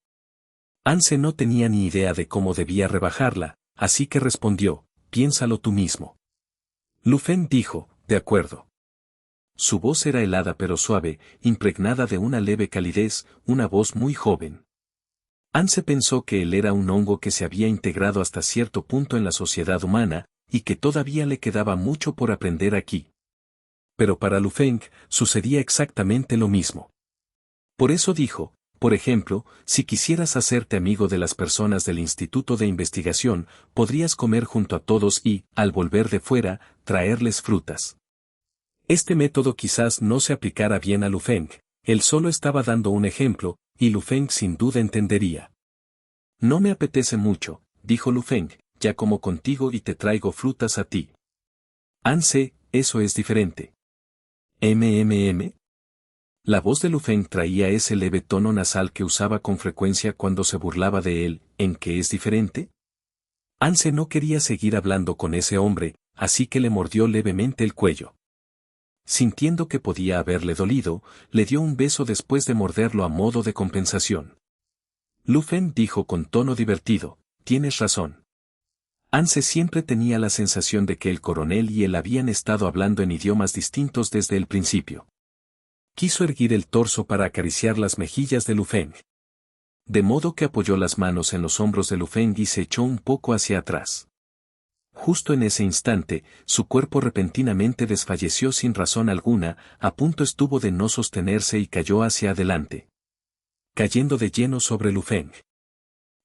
Anse no tenía ni idea de cómo debía rebajarla, así que respondió, piénsalo tú mismo. Lu Feng dijo, de acuerdo. Su voz era helada pero suave, impregnada de una leve calidez, una voz muy joven. Anse pensó que él era un hongo que se había integrado hasta cierto punto en la sociedad humana, y que todavía le quedaba mucho por aprender aquí. Pero para Lu Feng, sucedía exactamente lo mismo. Por eso dijo, por ejemplo, si quisieras hacerte amigo de las personas del Instituto de Investigación, podrías comer junto a todos y, al volver de fuera, traerles frutas. Este método quizás no se aplicara bien a Lu Feng, él solo estaba dando un ejemplo, y Lu Feng sin duda entendería. No me apetece mucho, dijo Lu Feng, ya como contigo y te traigo frutas a ti. Anse, eso es diferente. ¿MMM? La voz de Lu Feng traía ese leve tono nasal que usaba con frecuencia cuando se burlaba de él, ¿en qué es diferente? Anse no quería seguir hablando con ese hombre, así que le mordió levemente el cuello. Sintiendo que podía haberle dolido, le dio un beso después de morderlo a modo de compensación. Lu Feng dijo con tono divertido, tienes razón. Anse siempre tenía la sensación de que el coronel y él habían estado hablando en idiomas distintos desde el principio. Quiso erguir el torso para acariciar las mejillas de Lu Feng. De modo que apoyó las manos en los hombros de Lu Feng y se echó un poco hacia atrás. Justo en ese instante, su cuerpo repentinamente desfalleció sin razón alguna, a punto estuvo de no sostenerse y cayó hacia adelante, cayendo de lleno sobre Lu Feng.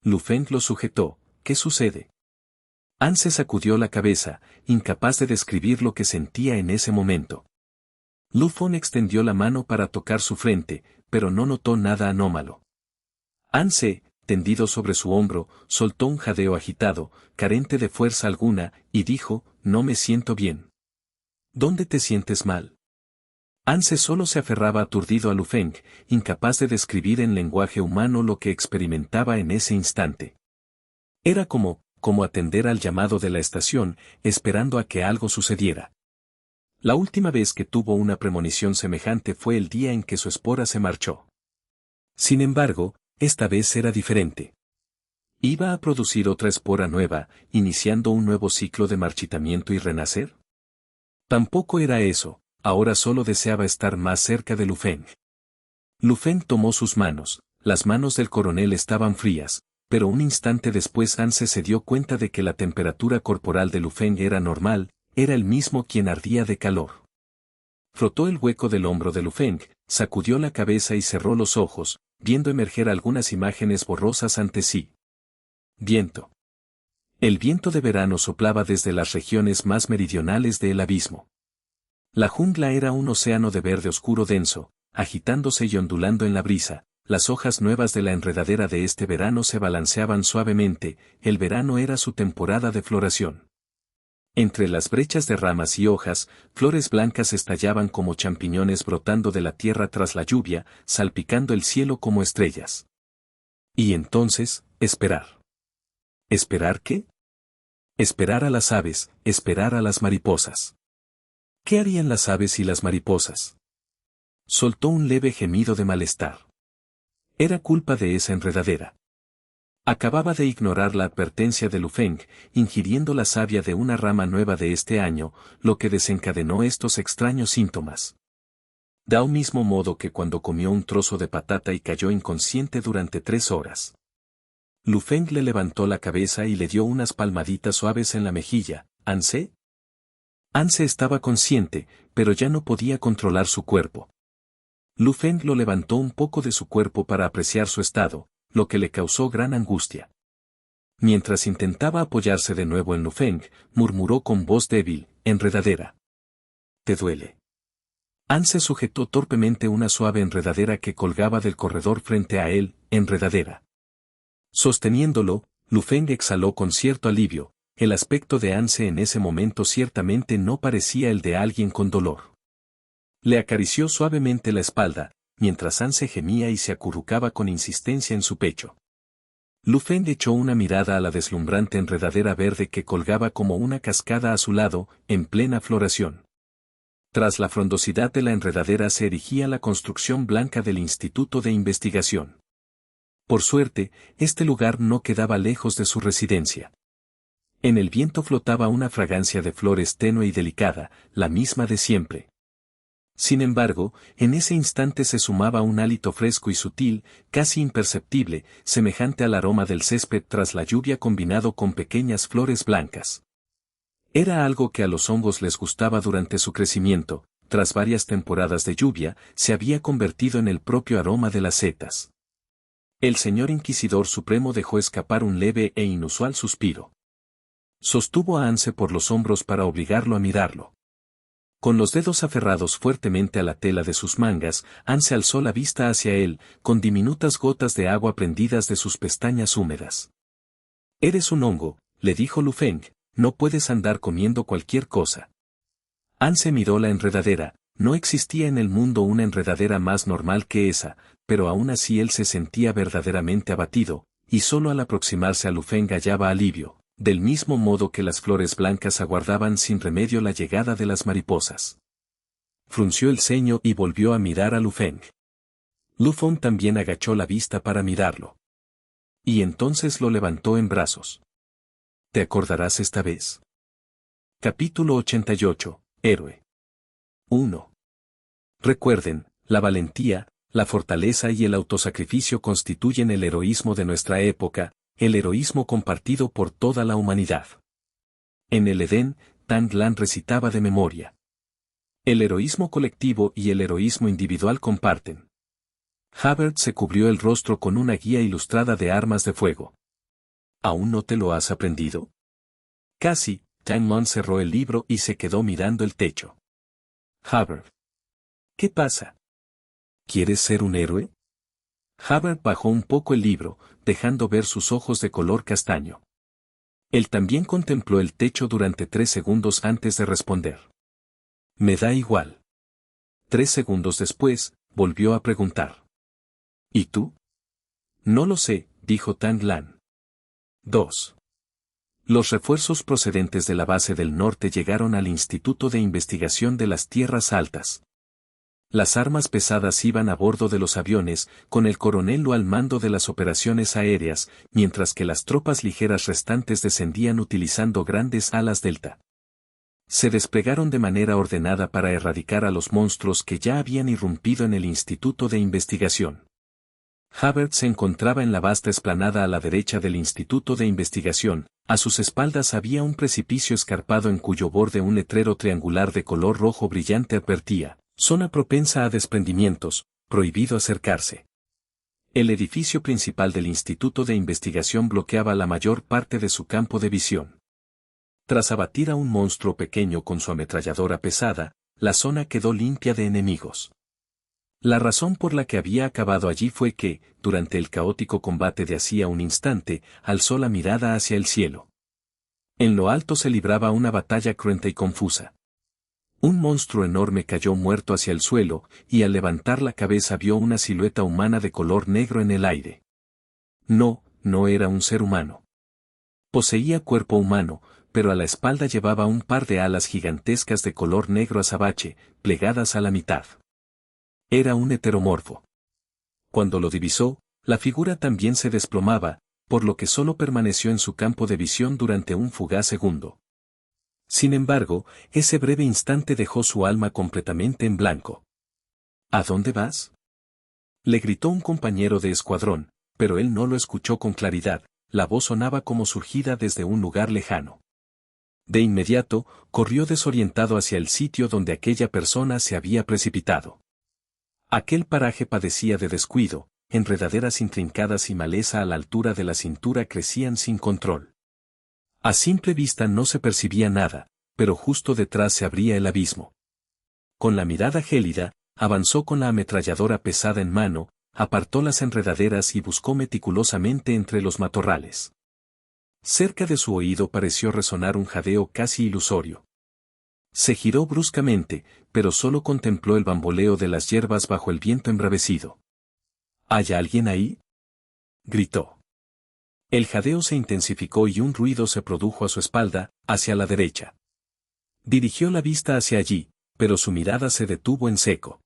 Lu Feng lo sujetó. ¿Qué sucede? Anse sacudió la cabeza, incapaz de describir lo que sentía en ese momento. Lu Feng extendió la mano para tocar su frente, pero no notó nada anómalo. Anse, tendido sobre su hombro, soltó un jadeo agitado, carente de fuerza alguna, y dijo, no me siento bien. ¿Dónde te sientes mal? Anse solo se aferraba aturdido a Lu Feng, incapaz de describir en lenguaje humano lo que experimentaba en ese instante. Era como atender al llamado de la estación, esperando a que algo sucediera. La última vez que tuvo una premonición semejante fue el día en que su espora se marchó. Sin embargo, esta vez era diferente. ¿Iba a producir otra espora nueva, iniciando un nuevo ciclo de marchitamiento y renacer? Tampoco era eso, ahora solo deseaba estar más cerca de Lu Feng. Lu Feng tomó sus manos, las manos del coronel estaban frías, pero un instante después Anse se dio cuenta de que la temperatura corporal de Lu Feng era normal, era el mismo quien ardía de calor. Frotó el hueco del hombro de Lu Feng, sacudió la cabeza y cerró los ojos, viendo emerger algunas imágenes borrosas ante sí. Viento. El viento de verano soplaba desde las regiones más meridionales del abismo. La jungla era un océano de verde oscuro denso, agitándose y ondulando en la brisa. Las hojas nuevas de la enredadera de este verano se balanceaban suavemente, el verano era su temporada de floración. Entre las brechas de ramas y hojas, flores blancas estallaban como champiñones brotando de la tierra tras la lluvia, salpicando el cielo como estrellas. Y entonces, esperar. ¿Esperar qué? Esperar a las aves, esperar a las mariposas. ¿Qué harían las aves y las mariposas? Soltó un leve gemido de malestar. Era culpa de esa enredadera. Acababa de ignorar la advertencia de Lu Feng, ingiriendo la savia de una rama nueva de este año, lo que desencadenó estos extraños síntomas. Da mismo modo que cuando comió un trozo de patata y cayó inconsciente durante 3 horas. Lu Feng le levantó la cabeza y le dio unas palmaditas suaves en la mejilla. ¿Anse? Anse estaba consciente, pero ya no podía controlar su cuerpo. Lu Feng lo levantó un poco de su cuerpo para apreciar su estado, lo que le causó gran angustia. Mientras intentaba apoyarse de nuevo en Lu Feng, murmuró con voz débil, enredadera. ¿Te duele? Anse sujetó torpemente una suave enredadera que colgaba del corredor frente a él, enredadera. Sosteniéndolo, Lu Feng exhaló con cierto alivio, el aspecto de Anse en ese momento ciertamente no parecía el de alguien con dolor. Le acarició suavemente la espalda, mientras Anse gemía y se acurrucaba con insistencia en su pecho. Lu Feng echó una mirada a la deslumbrante enredadera verde que colgaba como una cascada a su lado, en plena floración. Tras la frondosidad de la enredadera se erigía la construcción blanca del Instituto de Investigación. Por suerte, este lugar no quedaba lejos de su residencia. En el viento flotaba una fragancia de flores tenue y delicada, la misma de siempre. Sin embargo, en ese instante se sumaba un hálito fresco y sutil, casi imperceptible, semejante al aroma del césped tras la lluvia combinado con pequeñas flores blancas. Era algo que a los hongos les gustaba durante su crecimiento, tras varias temporadas de lluvia, se había convertido en el propio aroma de las setas. El señor Inquisidor Supremo dejó escapar un leve e inusual suspiro. Sostuvo a Anse por los hombros para obligarlo a mirarlo. Con los dedos aferrados fuertemente a la tela de sus mangas, Anse alzó la vista hacia él, con diminutas gotas de agua prendidas de sus pestañas húmedas. «Eres un hongo», le dijo Lu Feng, «no puedes andar comiendo cualquier cosa». Anse miró la enredadera, no existía en el mundo una enredadera más normal que esa, pero aún así él se sentía verdaderamente abatido, y solo al aproximarse a Lu Feng hallaba alivio. Del mismo modo que las flores blancas aguardaban sin remedio la llegada de las mariposas. Frunció el ceño y volvió a mirar a Lu Feng. Lu Feng también agachó la vista para mirarlo. Y entonces lo levantó en brazos. ¿Te acordarás esta vez? Capítulo 88. Héroe. 1. Recuerden, la valentía, la fortaleza y el autosacrificio constituyen el heroísmo de nuestra época, el heroísmo compartido por toda la humanidad. En el Edén, Tang Lan recitaba de memoria. El heroísmo colectivo y el heroísmo individual comparten. Hubbard se cubrió el rostro con una guía ilustrada de armas de fuego. ¿Aún no te lo has aprendido? Casi. Tang Lan cerró el libro y se quedó mirando el techo. Hubbard. ¿Qué pasa? ¿Quieres ser un héroe? Hubbard bajó un poco el libro, dejando ver sus ojos de color castaño. Él también contempló el techo durante 3 segundos antes de responder. Me da igual. 3 segundos después, volvió a preguntar. ¿Y tú? No lo sé, dijo Tang Lan. 2. Los refuerzos procedentes de la base del norte llegaron al Instituto de Investigación de las Tierras Altas. Las armas pesadas iban a bordo de los aviones, con el coronel Lu al mando de las operaciones aéreas, mientras que las tropas ligeras restantes descendían utilizando grandes alas delta. Se desplegaron de manera ordenada para erradicar a los monstruos que ya habían irrumpido en el Instituto de Investigación. Hubbard se encontraba en la vasta explanada a la derecha del Instituto de Investigación. A sus espaldas había un precipicio escarpado en cuyo borde un letrero triangular de color rojo brillante advertía: zona propensa a desprendimientos, prohibido acercarse. El edificio principal del Instituto de Investigación bloqueaba la mayor parte de su campo de visión. Tras abatir a un monstruo pequeño con su ametralladora pesada, la zona quedó limpia de enemigos. La razón por la que había acabado allí fue que, durante el caótico combate de hacía un instante, alzó la mirada hacia el cielo. En lo alto se libraba una batalla cruenta y confusa. Un monstruo enorme cayó muerto hacia el suelo, y al levantar la cabeza vio una silueta humana de color negro en el aire. No, no era un ser humano. Poseía cuerpo humano, pero a la espalda llevaba un par de alas gigantescas de color negro azabache, plegadas a la mitad. Era un heteromorfo. Cuando lo divisó, la figura también se desplomaba, por lo que solo permaneció en su campo de visión durante un fugaz segundo. Sin embargo, ese breve instante dejó su alma completamente en blanco. ¿A dónde vas? Le gritó un compañero de escuadrón, pero él no lo escuchó con claridad, la voz sonaba como surgida desde un lugar lejano. De inmediato, corrió desorientado hacia el sitio donde aquella persona se había precipitado. Aquel paraje padecía de descuido, enredaderas intrincadas y maleza a la altura de la cintura crecían sin control. A simple vista no se percibía nada, pero justo detrás se abría el abismo. Con la mirada gélida, avanzó con la ametralladora pesada en mano, apartó las enredaderas y buscó meticulosamente entre los matorrales. Cerca de su oído pareció resonar un jadeo casi ilusorio. Se giró bruscamente, pero solo contempló el bamboleo de las hierbas bajo el viento embravecido. ¿Hay alguien ahí? Gritó. El jadeo se intensificó y un ruido se produjo a su espalda, hacia la derecha. Dirigió la vista hacia allí, pero su mirada se detuvo en seco.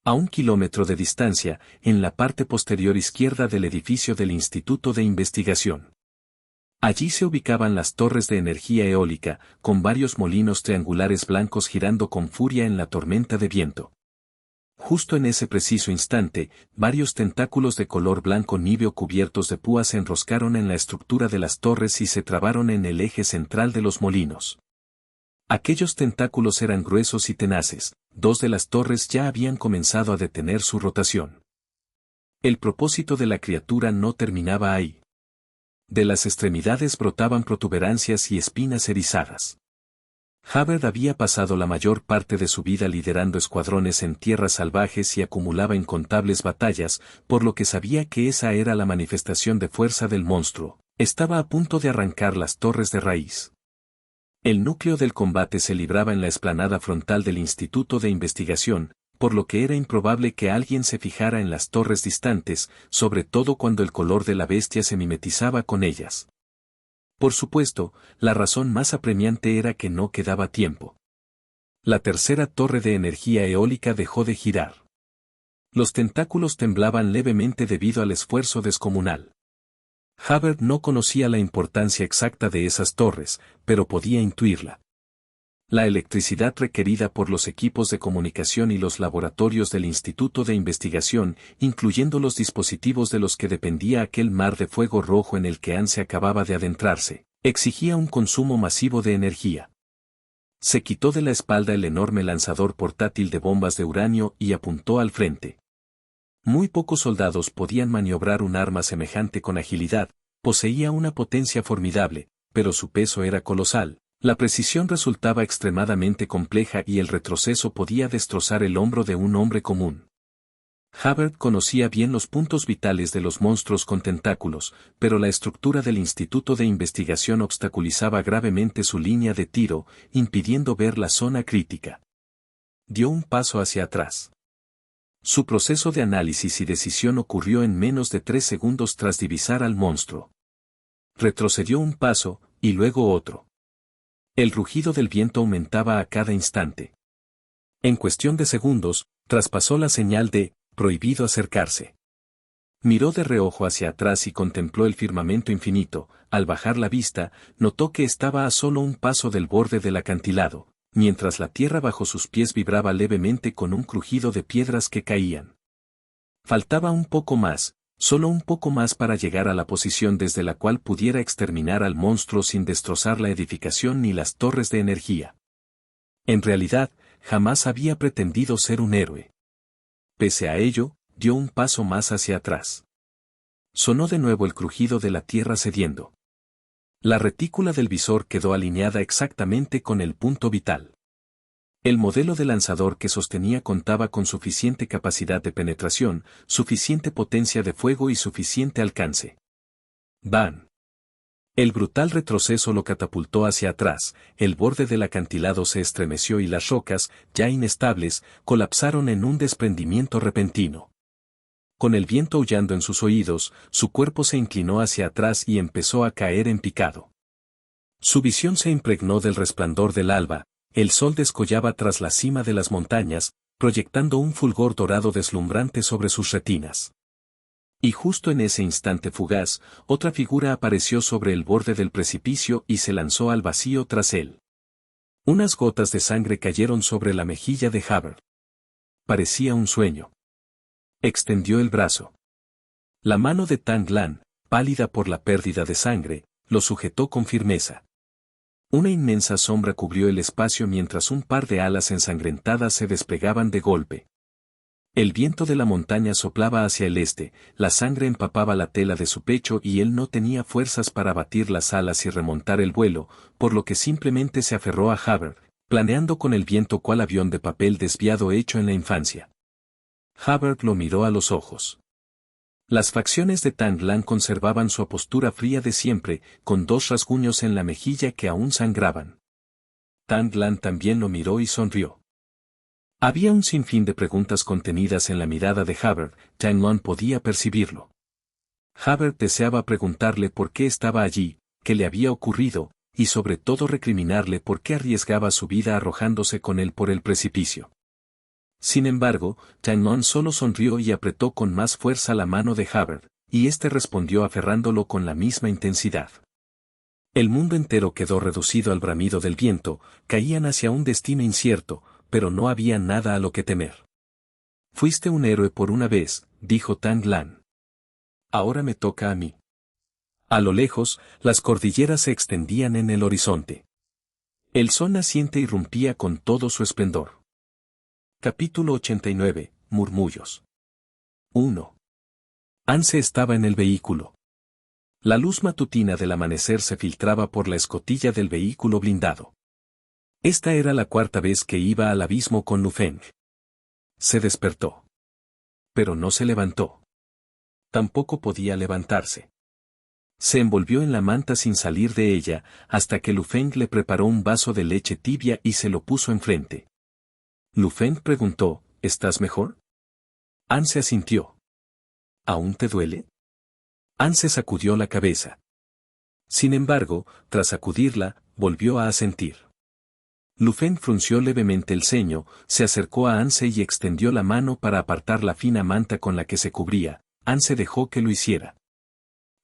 A 1 kilómetro de distancia, en la parte posterior izquierda del edificio del Instituto de Investigación. Allí se ubicaban las torres de energía eólica, con varios molinos triangulares blancos girando con furia en la tormenta de viento. Justo en ese preciso instante, varios tentáculos de color blanco níveo cubiertos de púas se enroscaron en la estructura de las torres y se trabaron en el eje central de los molinos. Aquellos tentáculos eran gruesos y tenaces, 2 de las torres ya habían comenzado a detener su rotación. El propósito de la criatura no terminaba ahí. De las extremidades brotaban protuberancias y espinas erizadas. Hubbard había pasado la mayor parte de su vida liderando escuadrones en tierras salvajes y acumulaba incontables batallas, por lo que sabía que esa era la manifestación de fuerza del monstruo. Estaba a punto de arrancar las torres de raíz. El núcleo del combate se libraba en la explanada frontal del Instituto de Investigación, por lo que era improbable que alguien se fijara en las torres distantes, sobre todo cuando el color de la bestia se mimetizaba con ellas. Por supuesto, la razón más apremiante era que no quedaba tiempo. La tercera torre de energía eólica dejó de girar. Los tentáculos temblaban levemente debido al esfuerzo descomunal. Hubbard no conocía la importancia exacta de esas torres, pero podía intuirla. La electricidad requerida por los equipos de comunicación y los laboratorios del Instituto de Investigación, incluyendo los dispositivos de los que dependía aquel mar de fuego rojo en el que Anne se acababa de adentrarse, exigía un consumo masivo de energía. Se quitó de la espalda el enorme lanzador portátil de bombas de uranio y apuntó al frente. Muy pocos soldados podían maniobrar un arma semejante con agilidad, poseía una potencia formidable, pero su peso era colosal. La precisión resultaba extremadamente compleja y el retroceso podía destrozar el hombro de un hombre común. Hubbard conocía bien los puntos vitales de los monstruos con tentáculos, pero la estructura del Instituto de Investigación obstaculizaba gravemente su línea de tiro, impidiendo ver la zona crítica. Dio un paso hacia atrás. Su proceso de análisis y decisión ocurrió en menos de 3 segundos tras divisar al monstruo. Retrocedió un paso, y luego otro. El rugido del viento aumentaba a cada instante. En cuestión de segundos, traspasó la señal de «prohibido acercarse». Miró de reojo hacia atrás y contempló el firmamento infinito. Al bajar la vista, notó que estaba a solo un paso del borde del acantilado, mientras la tierra bajo sus pies vibraba levemente con un crujido de piedras que caían. Faltaba un poco más, solo un poco más para llegar a la posición desde la cual pudiera exterminar al monstruo sin destrozar la edificación ni las torres de energía. En realidad, jamás había pretendido ser un héroe. Pese a ello, dio un paso más hacia atrás. Sonó de nuevo el crujido de la tierra cediendo. La retícula del visor quedó alineada exactamente con el punto vital. El modelo de lanzador que sostenía contaba con suficiente capacidad de penetración, suficiente potencia de fuego y suficiente alcance. ¡Bam! El brutal retroceso lo catapultó hacia atrás, el borde del acantilado se estremeció y las rocas, ya inestables, colapsaron en un desprendimiento repentino. Con el viento aullando en sus oídos, su cuerpo se inclinó hacia atrás y empezó a caer en picado. Su visión se impregnó del resplandor del alba. El sol descollaba tras la cima de las montañas, proyectando un fulgor dorado deslumbrante sobre sus retinas. Y justo en ese instante fugaz, otra figura apareció sobre el borde del precipicio y se lanzó al vacío tras él. Unas gotas de sangre cayeron sobre la mejilla de Hubbard. Parecía un sueño. Extendió el brazo. La mano de Tang Lan, pálida por la pérdida de sangre, lo sujetó con firmeza. Una inmensa sombra cubrió el espacio mientras un par de alas ensangrentadas se desplegaban de golpe. El viento de la montaña soplaba hacia el este, la sangre empapaba la tela de su pecho y él no tenía fuerzas para batir las alas y remontar el vuelo, por lo que simplemente se aferró a Hubbard, planeando con el viento cual avión de papel desviado hecho en la infancia. Hubbard lo miró a los ojos. Las facciones de Tang Lan conservaban su postura fría de siempre, con 2 rasguños en la mejilla que aún sangraban. Tang Lan también lo miró y sonrió. Había un sinfín de preguntas contenidas en la mirada de Hubbard, Tang Lan podía percibirlo. Hubbard deseaba preguntarle por qué estaba allí, qué le había ocurrido, y sobre todo recriminarle por qué arriesgaba su vida arrojándose con él por el precipicio. Sin embargo, Tang Lan solo sonrió y apretó con más fuerza la mano de Hubbard, y éste respondió aferrándolo con la misma intensidad. El mundo entero quedó reducido al bramido del viento, caían hacia un destino incierto, pero no había nada a lo que temer. Fuiste un héroe por una vez, dijo Tang Lan. Ahora me toca a mí. A lo lejos, las cordilleras se extendían en el horizonte. El sol naciente irrumpía con todo su esplendor. Capítulo 89, Murmullos. 1. Anse estaba en el vehículo. La luz matutina del amanecer se filtraba por la escotilla del vehículo blindado. Esta era la 4ª vez que iba al abismo con Lu Feng. Se despertó. Pero no se levantó. Tampoco podía levantarse. Se envolvió en la manta sin salir de ella, hasta que Lu Feng le preparó un vaso de leche tibia y se lo puso enfrente. Lu Feng preguntó, ¿estás mejor? Anse asintió. ¿Aún te duele? Anse sacudió la cabeza. Sin embargo, tras sacudirla, volvió a asentir. Lu Feng frunció levemente el ceño, se acercó a Anse y extendió la mano para apartar la fina manta con la que se cubría. Anse dejó que lo hiciera.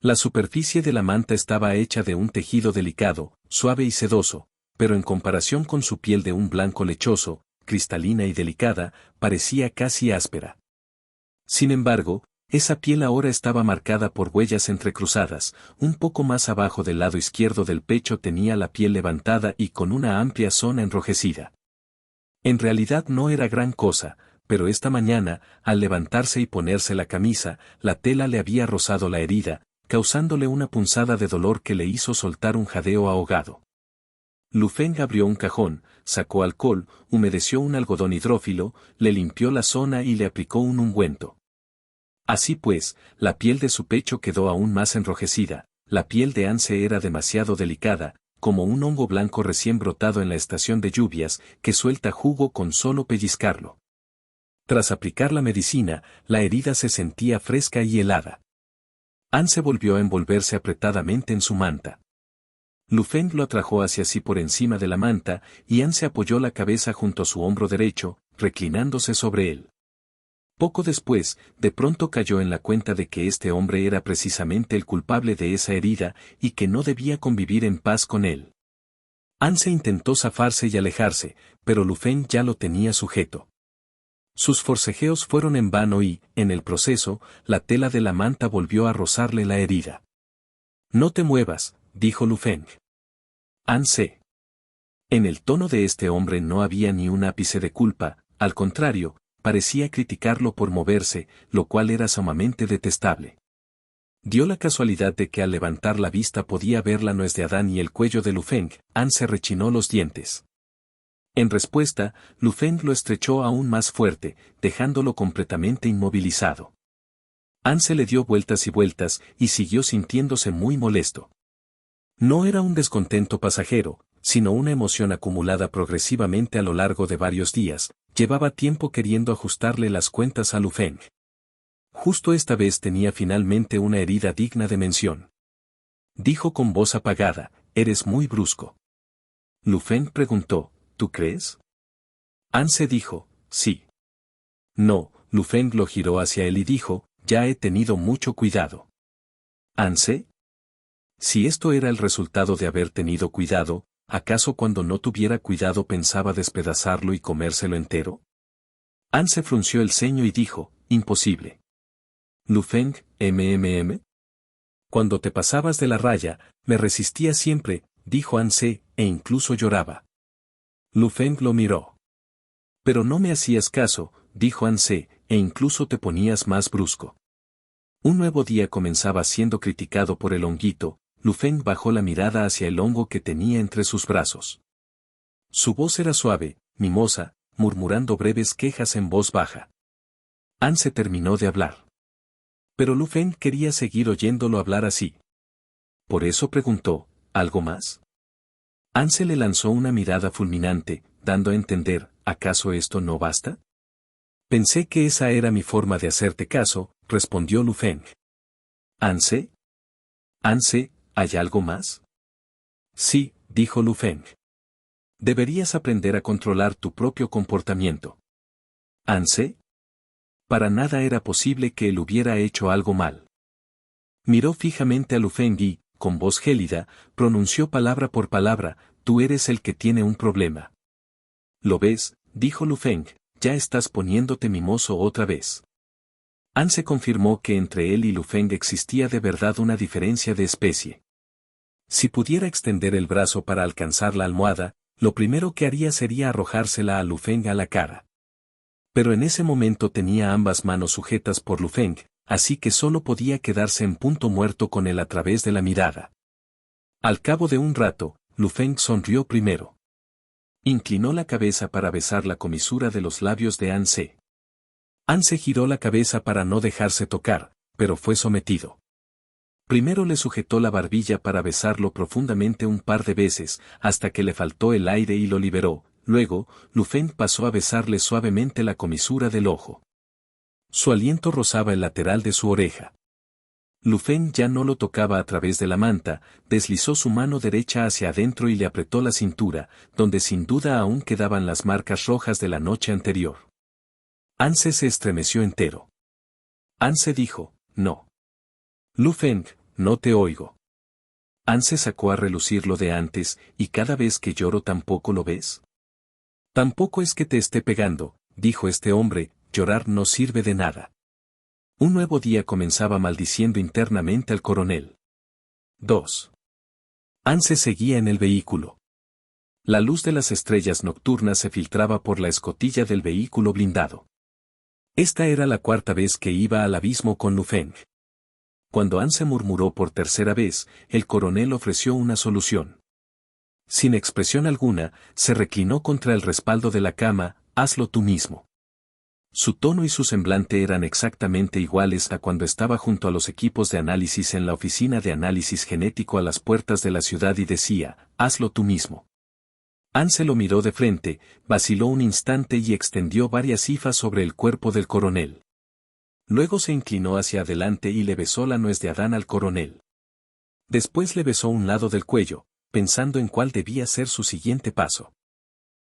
La superficie de la manta estaba hecha de un tejido delicado, suave y sedoso, pero en comparación con su piel de un blanco lechoso, cristalina y delicada, parecía casi áspera. Sin embargo, esa piel ahora estaba marcada por huellas entrecruzadas, un poco más abajo del lado izquierdo del pecho tenía la piel levantada y con una amplia zona enrojecida. En realidad no era gran cosa, pero esta mañana, al levantarse y ponerse la camisa, la tela le había rozado la herida, causándole una punzada de dolor que le hizo soltar un jadeo ahogado. Lu Feng abrió un cajón, sacó alcohol, humedeció un algodón hidrófilo, le limpió la zona y le aplicó un ungüento. Así pues, la piel de su pecho quedó aún más enrojecida, la piel de Anse era demasiado delicada, como un hongo blanco recién brotado en la estación de lluvias, que suelta jugo con solo pellizcarlo. Tras aplicar la medicina, la herida se sentía fresca y helada. Anse volvió a envolverse apretadamente en su manta. Lu Feng lo atrajo hacia sí por encima de la manta, y Anse apoyó la cabeza junto a su hombro derecho, reclinándose sobre él. Poco después, de pronto cayó en la cuenta de que este hombre era precisamente el culpable de esa herida y que no debía convivir en paz con él. Anse intentó zafarse y alejarse, pero Lu Feng ya lo tenía sujeto. Sus forcejeos fueron en vano y, en el proceso, la tela de la manta volvió a rozarle la herida. «No te muevas», dijo Lu Feng. «Anse». En el tono de este hombre no había ni un ápice de culpa, al contrario, parecía criticarlo por moverse, lo cual era sumamente detestable. Dio la casualidad de que al levantar la vista podía ver la nuez de Adán y el cuello de Lu Feng. Anse rechinó los dientes. En respuesta, Lu Feng lo estrechó aún más fuerte, dejándolo completamente inmovilizado. Anse le dio vueltas y vueltas, y siguió sintiéndose muy molesto. No era un descontento pasajero, sino una emoción acumulada progresivamente a lo largo de varios días. Llevaba tiempo queriendo ajustarle las cuentas a Lu Feng. Justo esta vez tenía finalmente una herida digna de mención. Dijo con voz apagada, «Eres muy brusco». Lu Feng preguntó, «¿Tú crees?» Anse dijo, «Sí». No, Lu Feng lo giró hacia él y dijo, «Ya he tenido mucho cuidado». «¿Anse?» Si esto era el resultado de haber tenido cuidado, ¿acaso cuando no tuviera cuidado pensaba despedazarlo y comérselo entero? Anse frunció el ceño y dijo, «Imposible». Lu Feng, Cuando te pasabas de la raya, me resistía siempre, dijo Anse, e incluso lloraba. Lu Feng lo miró. Pero no me hacías caso, dijo Anse, e incluso te ponías más brusco. Un nuevo día comenzaba siendo criticado por el honguito. Lu Feng bajó la mirada hacia el hongo que tenía entre sus brazos. Su voz era suave, mimosa, murmurando breves quejas en voz baja. Anse terminó de hablar. Pero Lu Feng quería seguir oyéndolo hablar así. Por eso preguntó, ¿algo más? Anse le lanzó una mirada fulminante, dando a entender, ¿acaso esto no basta? Pensé que esa era mi forma de hacerte caso, respondió Lu Feng. ¿Anse? ¿Anse, hay algo más? Sí, dijo Lu Feng. Deberías aprender a controlar tu propio comportamiento. ¿Anse? Para nada era posible que él hubiera hecho algo mal. Miró fijamente a Lu Feng y, con voz gélida, pronunció palabra por palabra, «Tú eres el que tiene un problema». «¿Lo ves?», dijo Lu Feng, «ya estás poniéndote mimoso otra vez». Anse confirmó que entre él y Lu Feng existía de verdad una diferencia de especie. Si pudiera extender el brazo para alcanzar la almohada, lo primero que haría sería arrojársela a Lu Feng a la cara. Pero en ese momento tenía ambas manos sujetas por Lu Feng, así que solo podía quedarse en punto muerto con él a través de la mirada. Al cabo de un rato, Lu Feng sonrió primero. Inclinó la cabeza para besar la comisura de los labios de Anse. Anse giró la cabeza para no dejarse tocar, pero fue sometido. Primero le sujetó la barbilla para besarlo profundamente un par de veces, hasta que le faltó el aire y lo liberó. Luego, Lu Feng pasó a besarle suavemente la comisura del ojo. Su aliento rozaba el lateral de su oreja. Lu Feng ya no lo tocaba a través de la manta, deslizó su mano derecha hacia adentro y le apretó la cintura, donde sin duda aún quedaban las marcas rojas de la noche anterior. Anse se estremeció entero. Anse dijo, «No». Lu Feng, no te oigo. Anse sacó a relucir lo de antes, y cada vez que lloro tampoco lo ves. Tampoco es que te esté pegando, dijo este hombre, llorar no sirve de nada. Un nuevo día comenzaba maldiciendo internamente al coronel. 2. Anse seguía en el vehículo. La luz de las estrellas nocturnas se filtraba por la escotilla del vehículo blindado. Esta era la cuarta vez que iba al abismo con Lu Feng. Cuando Anse murmuró por tercera vez, el coronel ofreció una solución. Sin expresión alguna, se reclinó contra el respaldo de la cama, hazlo tú mismo. Su tono y su semblante eran exactamente iguales a cuando estaba junto a los equipos de análisis en la oficina de análisis genético a las puertas de la ciudad y decía, hazlo tú mismo. Anse lo miró de frente, vaciló un instante y extendió varias hifas sobre el cuerpo del coronel. Luego se inclinó hacia adelante y le besó la nuez de Adán al coronel. Después le besó un lado del cuello, pensando en cuál debía ser su siguiente paso.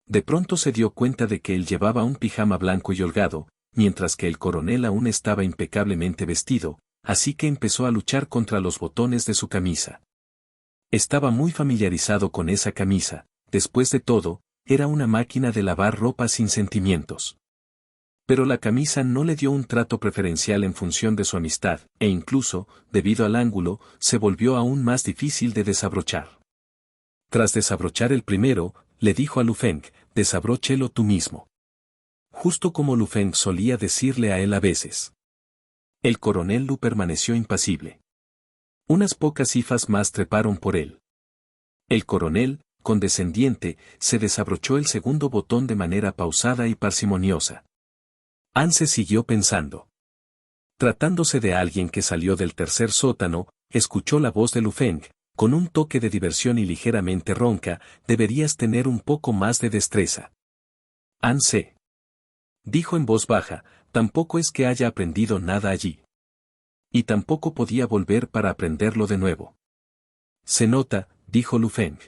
De pronto se dio cuenta de que él llevaba un pijama blanco y holgado, mientras que el coronel aún estaba impecablemente vestido, así que empezó a luchar contra los botones de su camisa. Estaba muy familiarizado con esa camisa, después de todo, era una máquina de lavar ropa sin sentimientos. Pero la camisa no le dio un trato preferencial en función de su amistad, e incluso, debido al ángulo, se volvió aún más difícil de desabrochar. Tras desabrochar el primero, le dijo a Lu Feng, desabróchelo tú mismo. Justo como Lu Feng solía decirle a él a veces. El coronel Lu permaneció impasible. Unas pocas hifas más treparon por él. El coronel, condescendiente, se desabrochó el segundo botón de manera pausada y parsimoniosa. Anse siguió pensando. Tratándose de alguien que salió del tercer sótano, escuchó la voz de Lu Feng, con un toque de diversión y ligeramente ronca, deberías tener un poco más de destreza. Anse. Dijo en voz baja, tampoco es que haya aprendido nada allí. Y tampoco podía volver para aprenderlo de nuevo. Se nota, dijo Lu Feng.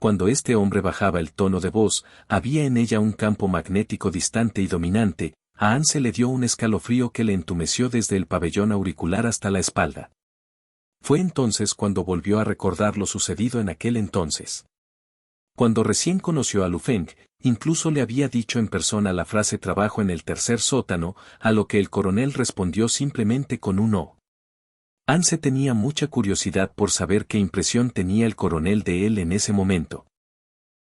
Cuando este hombre bajaba el tono de voz, había en ella un campo magnético distante y dominante, a Anse le dio un escalofrío que le entumeció desde el pabellón auricular hasta la espalda. Fue entonces cuando volvió a recordar lo sucedido en aquel entonces. Cuando recién conoció a Lu Feng, incluso le había dicho en persona la frase trabajo en el tercer sótano, a lo que el coronel respondió simplemente con un no. Anse tenía mucha curiosidad por saber qué impresión tenía el coronel de él en ese momento.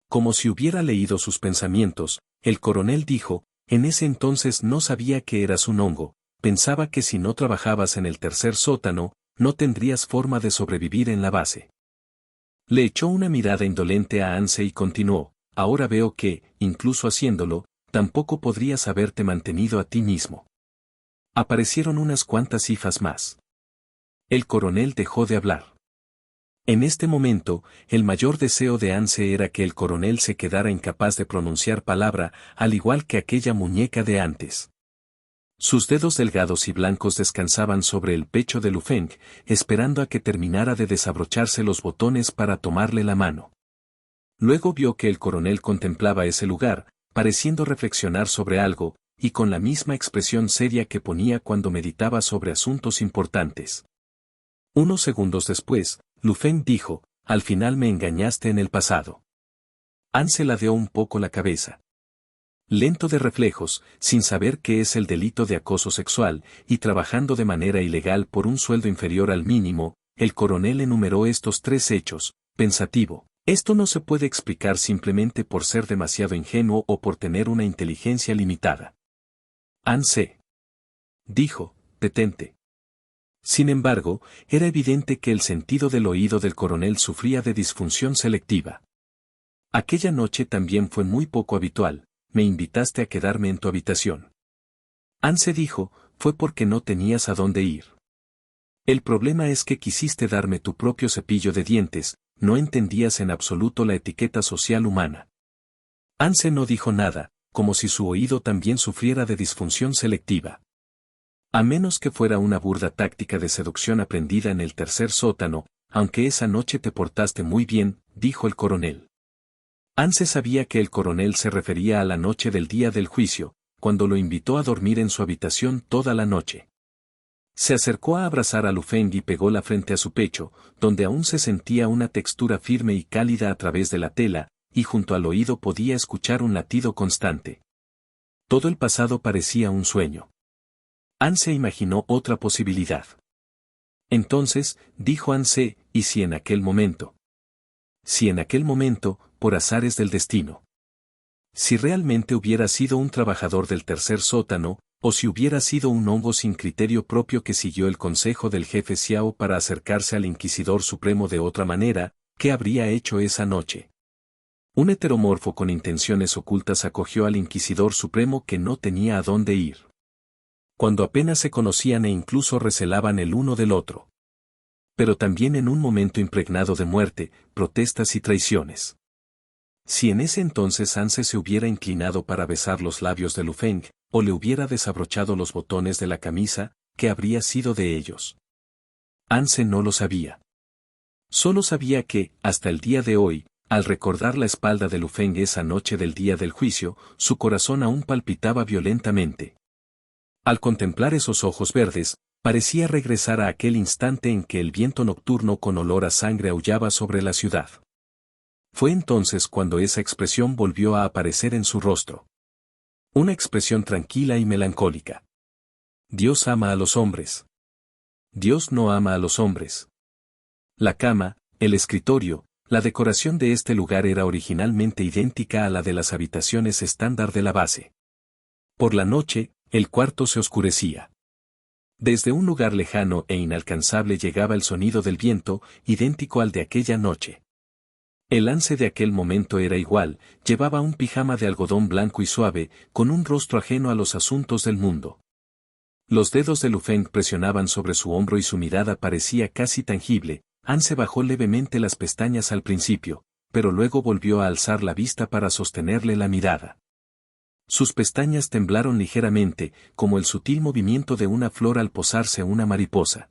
Como si hubiera leído sus pensamientos, el coronel dijo, en ese entonces no sabía que eras un hongo, pensaba que si no trabajabas en el tercer sótano, no tendrías forma de sobrevivir en la base. Le echó una mirada indolente a Anse y continuó, ahora veo que, incluso haciéndolo, tampoco podrías haberte mantenido a ti mismo. Aparecieron unas cuantas hifas más. El coronel dejó de hablar. En este momento, el mayor deseo de Anse era que el coronel se quedara incapaz de pronunciar palabra, al igual que aquella muñeca de antes. Sus dedos delgados y blancos descansaban sobre el pecho de Lu Feng, esperando a que terminara de desabrocharse los botones para tomarle la mano. Luego vio que el coronel contemplaba ese lugar, pareciendo reflexionar sobre algo, y con la misma expresión seria que ponía cuando meditaba sobre asuntos importantes. Unos segundos después, Lu Feng dijo, al final me engañaste en el pasado. Anse ladeó un poco la cabeza. Lento de reflejos, sin saber qué es el delito de acoso sexual, y trabajando de manera ilegal por un sueldo inferior al mínimo, el coronel enumeró estos tres hechos, pensativo. Esto no se puede explicar simplemente por ser demasiado ingenuo o por tener una inteligencia limitada. Anse. Dijo, detente. Sin embargo, era evidente que el sentido del oído del coronel sufría de disfunción selectiva. Aquella noche también fue muy poco habitual. Me invitaste a quedarme en tu habitación. Anse dijo, fue porque no tenías a dónde ir. El problema es que quisiste darme tu propio cepillo de dientes, no entendías en absoluto la etiqueta social humana. Anse no dijo nada, como si su oído también sufriera de disfunción selectiva. A menos que fuera una burda táctica de seducción aprendida en el tercer sótano, aunque esa noche te portaste muy bien, dijo el coronel. Anse sabía que el coronel se refería a la noche del día del juicio, cuando lo invitó a dormir en su habitación toda la noche. Se acercó a abrazar a Lu Feng y pegó la frente a su pecho, donde aún se sentía una textura firme y cálida a través de la tela, y junto al oído podía escuchar un latido constante. Todo el pasado parecía un sueño. Anse imaginó otra posibilidad. Entonces, dijo Anse, ¿y si en aquel momento? Si en aquel momento, por azares del destino. Si realmente hubiera sido un trabajador del tercer sótano, o si hubiera sido un hongo sin criterio propio que siguió el consejo del jefe Xiao para acercarse al Inquisidor Supremo de otra manera, ¿qué habría hecho esa noche? Un heteromorfo con intenciones ocultas acogió al Inquisidor Supremo que no tenía a dónde ir. Cuando apenas se conocían e incluso recelaban el uno del otro. Pero también en un momento impregnado de muerte, protestas y traiciones. Si en ese entonces Anse se hubiera inclinado para besar los labios de Lu Feng, o le hubiera desabrochado los botones de la camisa, ¿qué habría sido de ellos? Anse no lo sabía. Solo sabía que, hasta el día de hoy, al recordar la espalda de Lu Feng esa noche del día del juicio, su corazón aún palpitaba violentamente. Al contemplar esos ojos verdes, parecía regresar a aquel instante en que el viento nocturno con olor a sangre aullaba sobre la ciudad. Fue entonces cuando esa expresión volvió a aparecer en su rostro. Una expresión tranquila y melancólica. Dios ama a los hombres. Dios no ama a los hombres. La cama, el escritorio, la decoración de este lugar era originalmente idéntica a la de las habitaciones estándar de la base. Por la noche, el cuarto se oscurecía. Desde un lugar lejano e inalcanzable llegaba el sonido del viento, idéntico al de aquella noche. El Anse de aquel momento era igual, llevaba un pijama de algodón blanco y suave, con un rostro ajeno a los asuntos del mundo. Los dedos de Lu Feng presionaban sobre su hombro y su mirada parecía casi tangible. Anse bajó levemente las pestañas al principio, pero luego volvió a alzar la vista para sostenerle la mirada. Sus pestañas temblaron ligeramente, como el sutil movimiento de una flor al posarse una mariposa.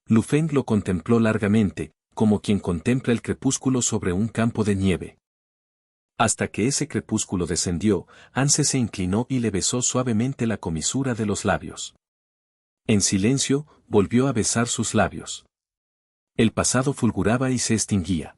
Lu Feng lo contempló largamente, como quien contempla el crepúsculo sobre un campo de nieve. Hasta que ese crepúsculo descendió, Anse se inclinó y le besó suavemente la comisura de los labios. En silencio, volvió a besar sus labios. El pasado fulguraba y se extinguía.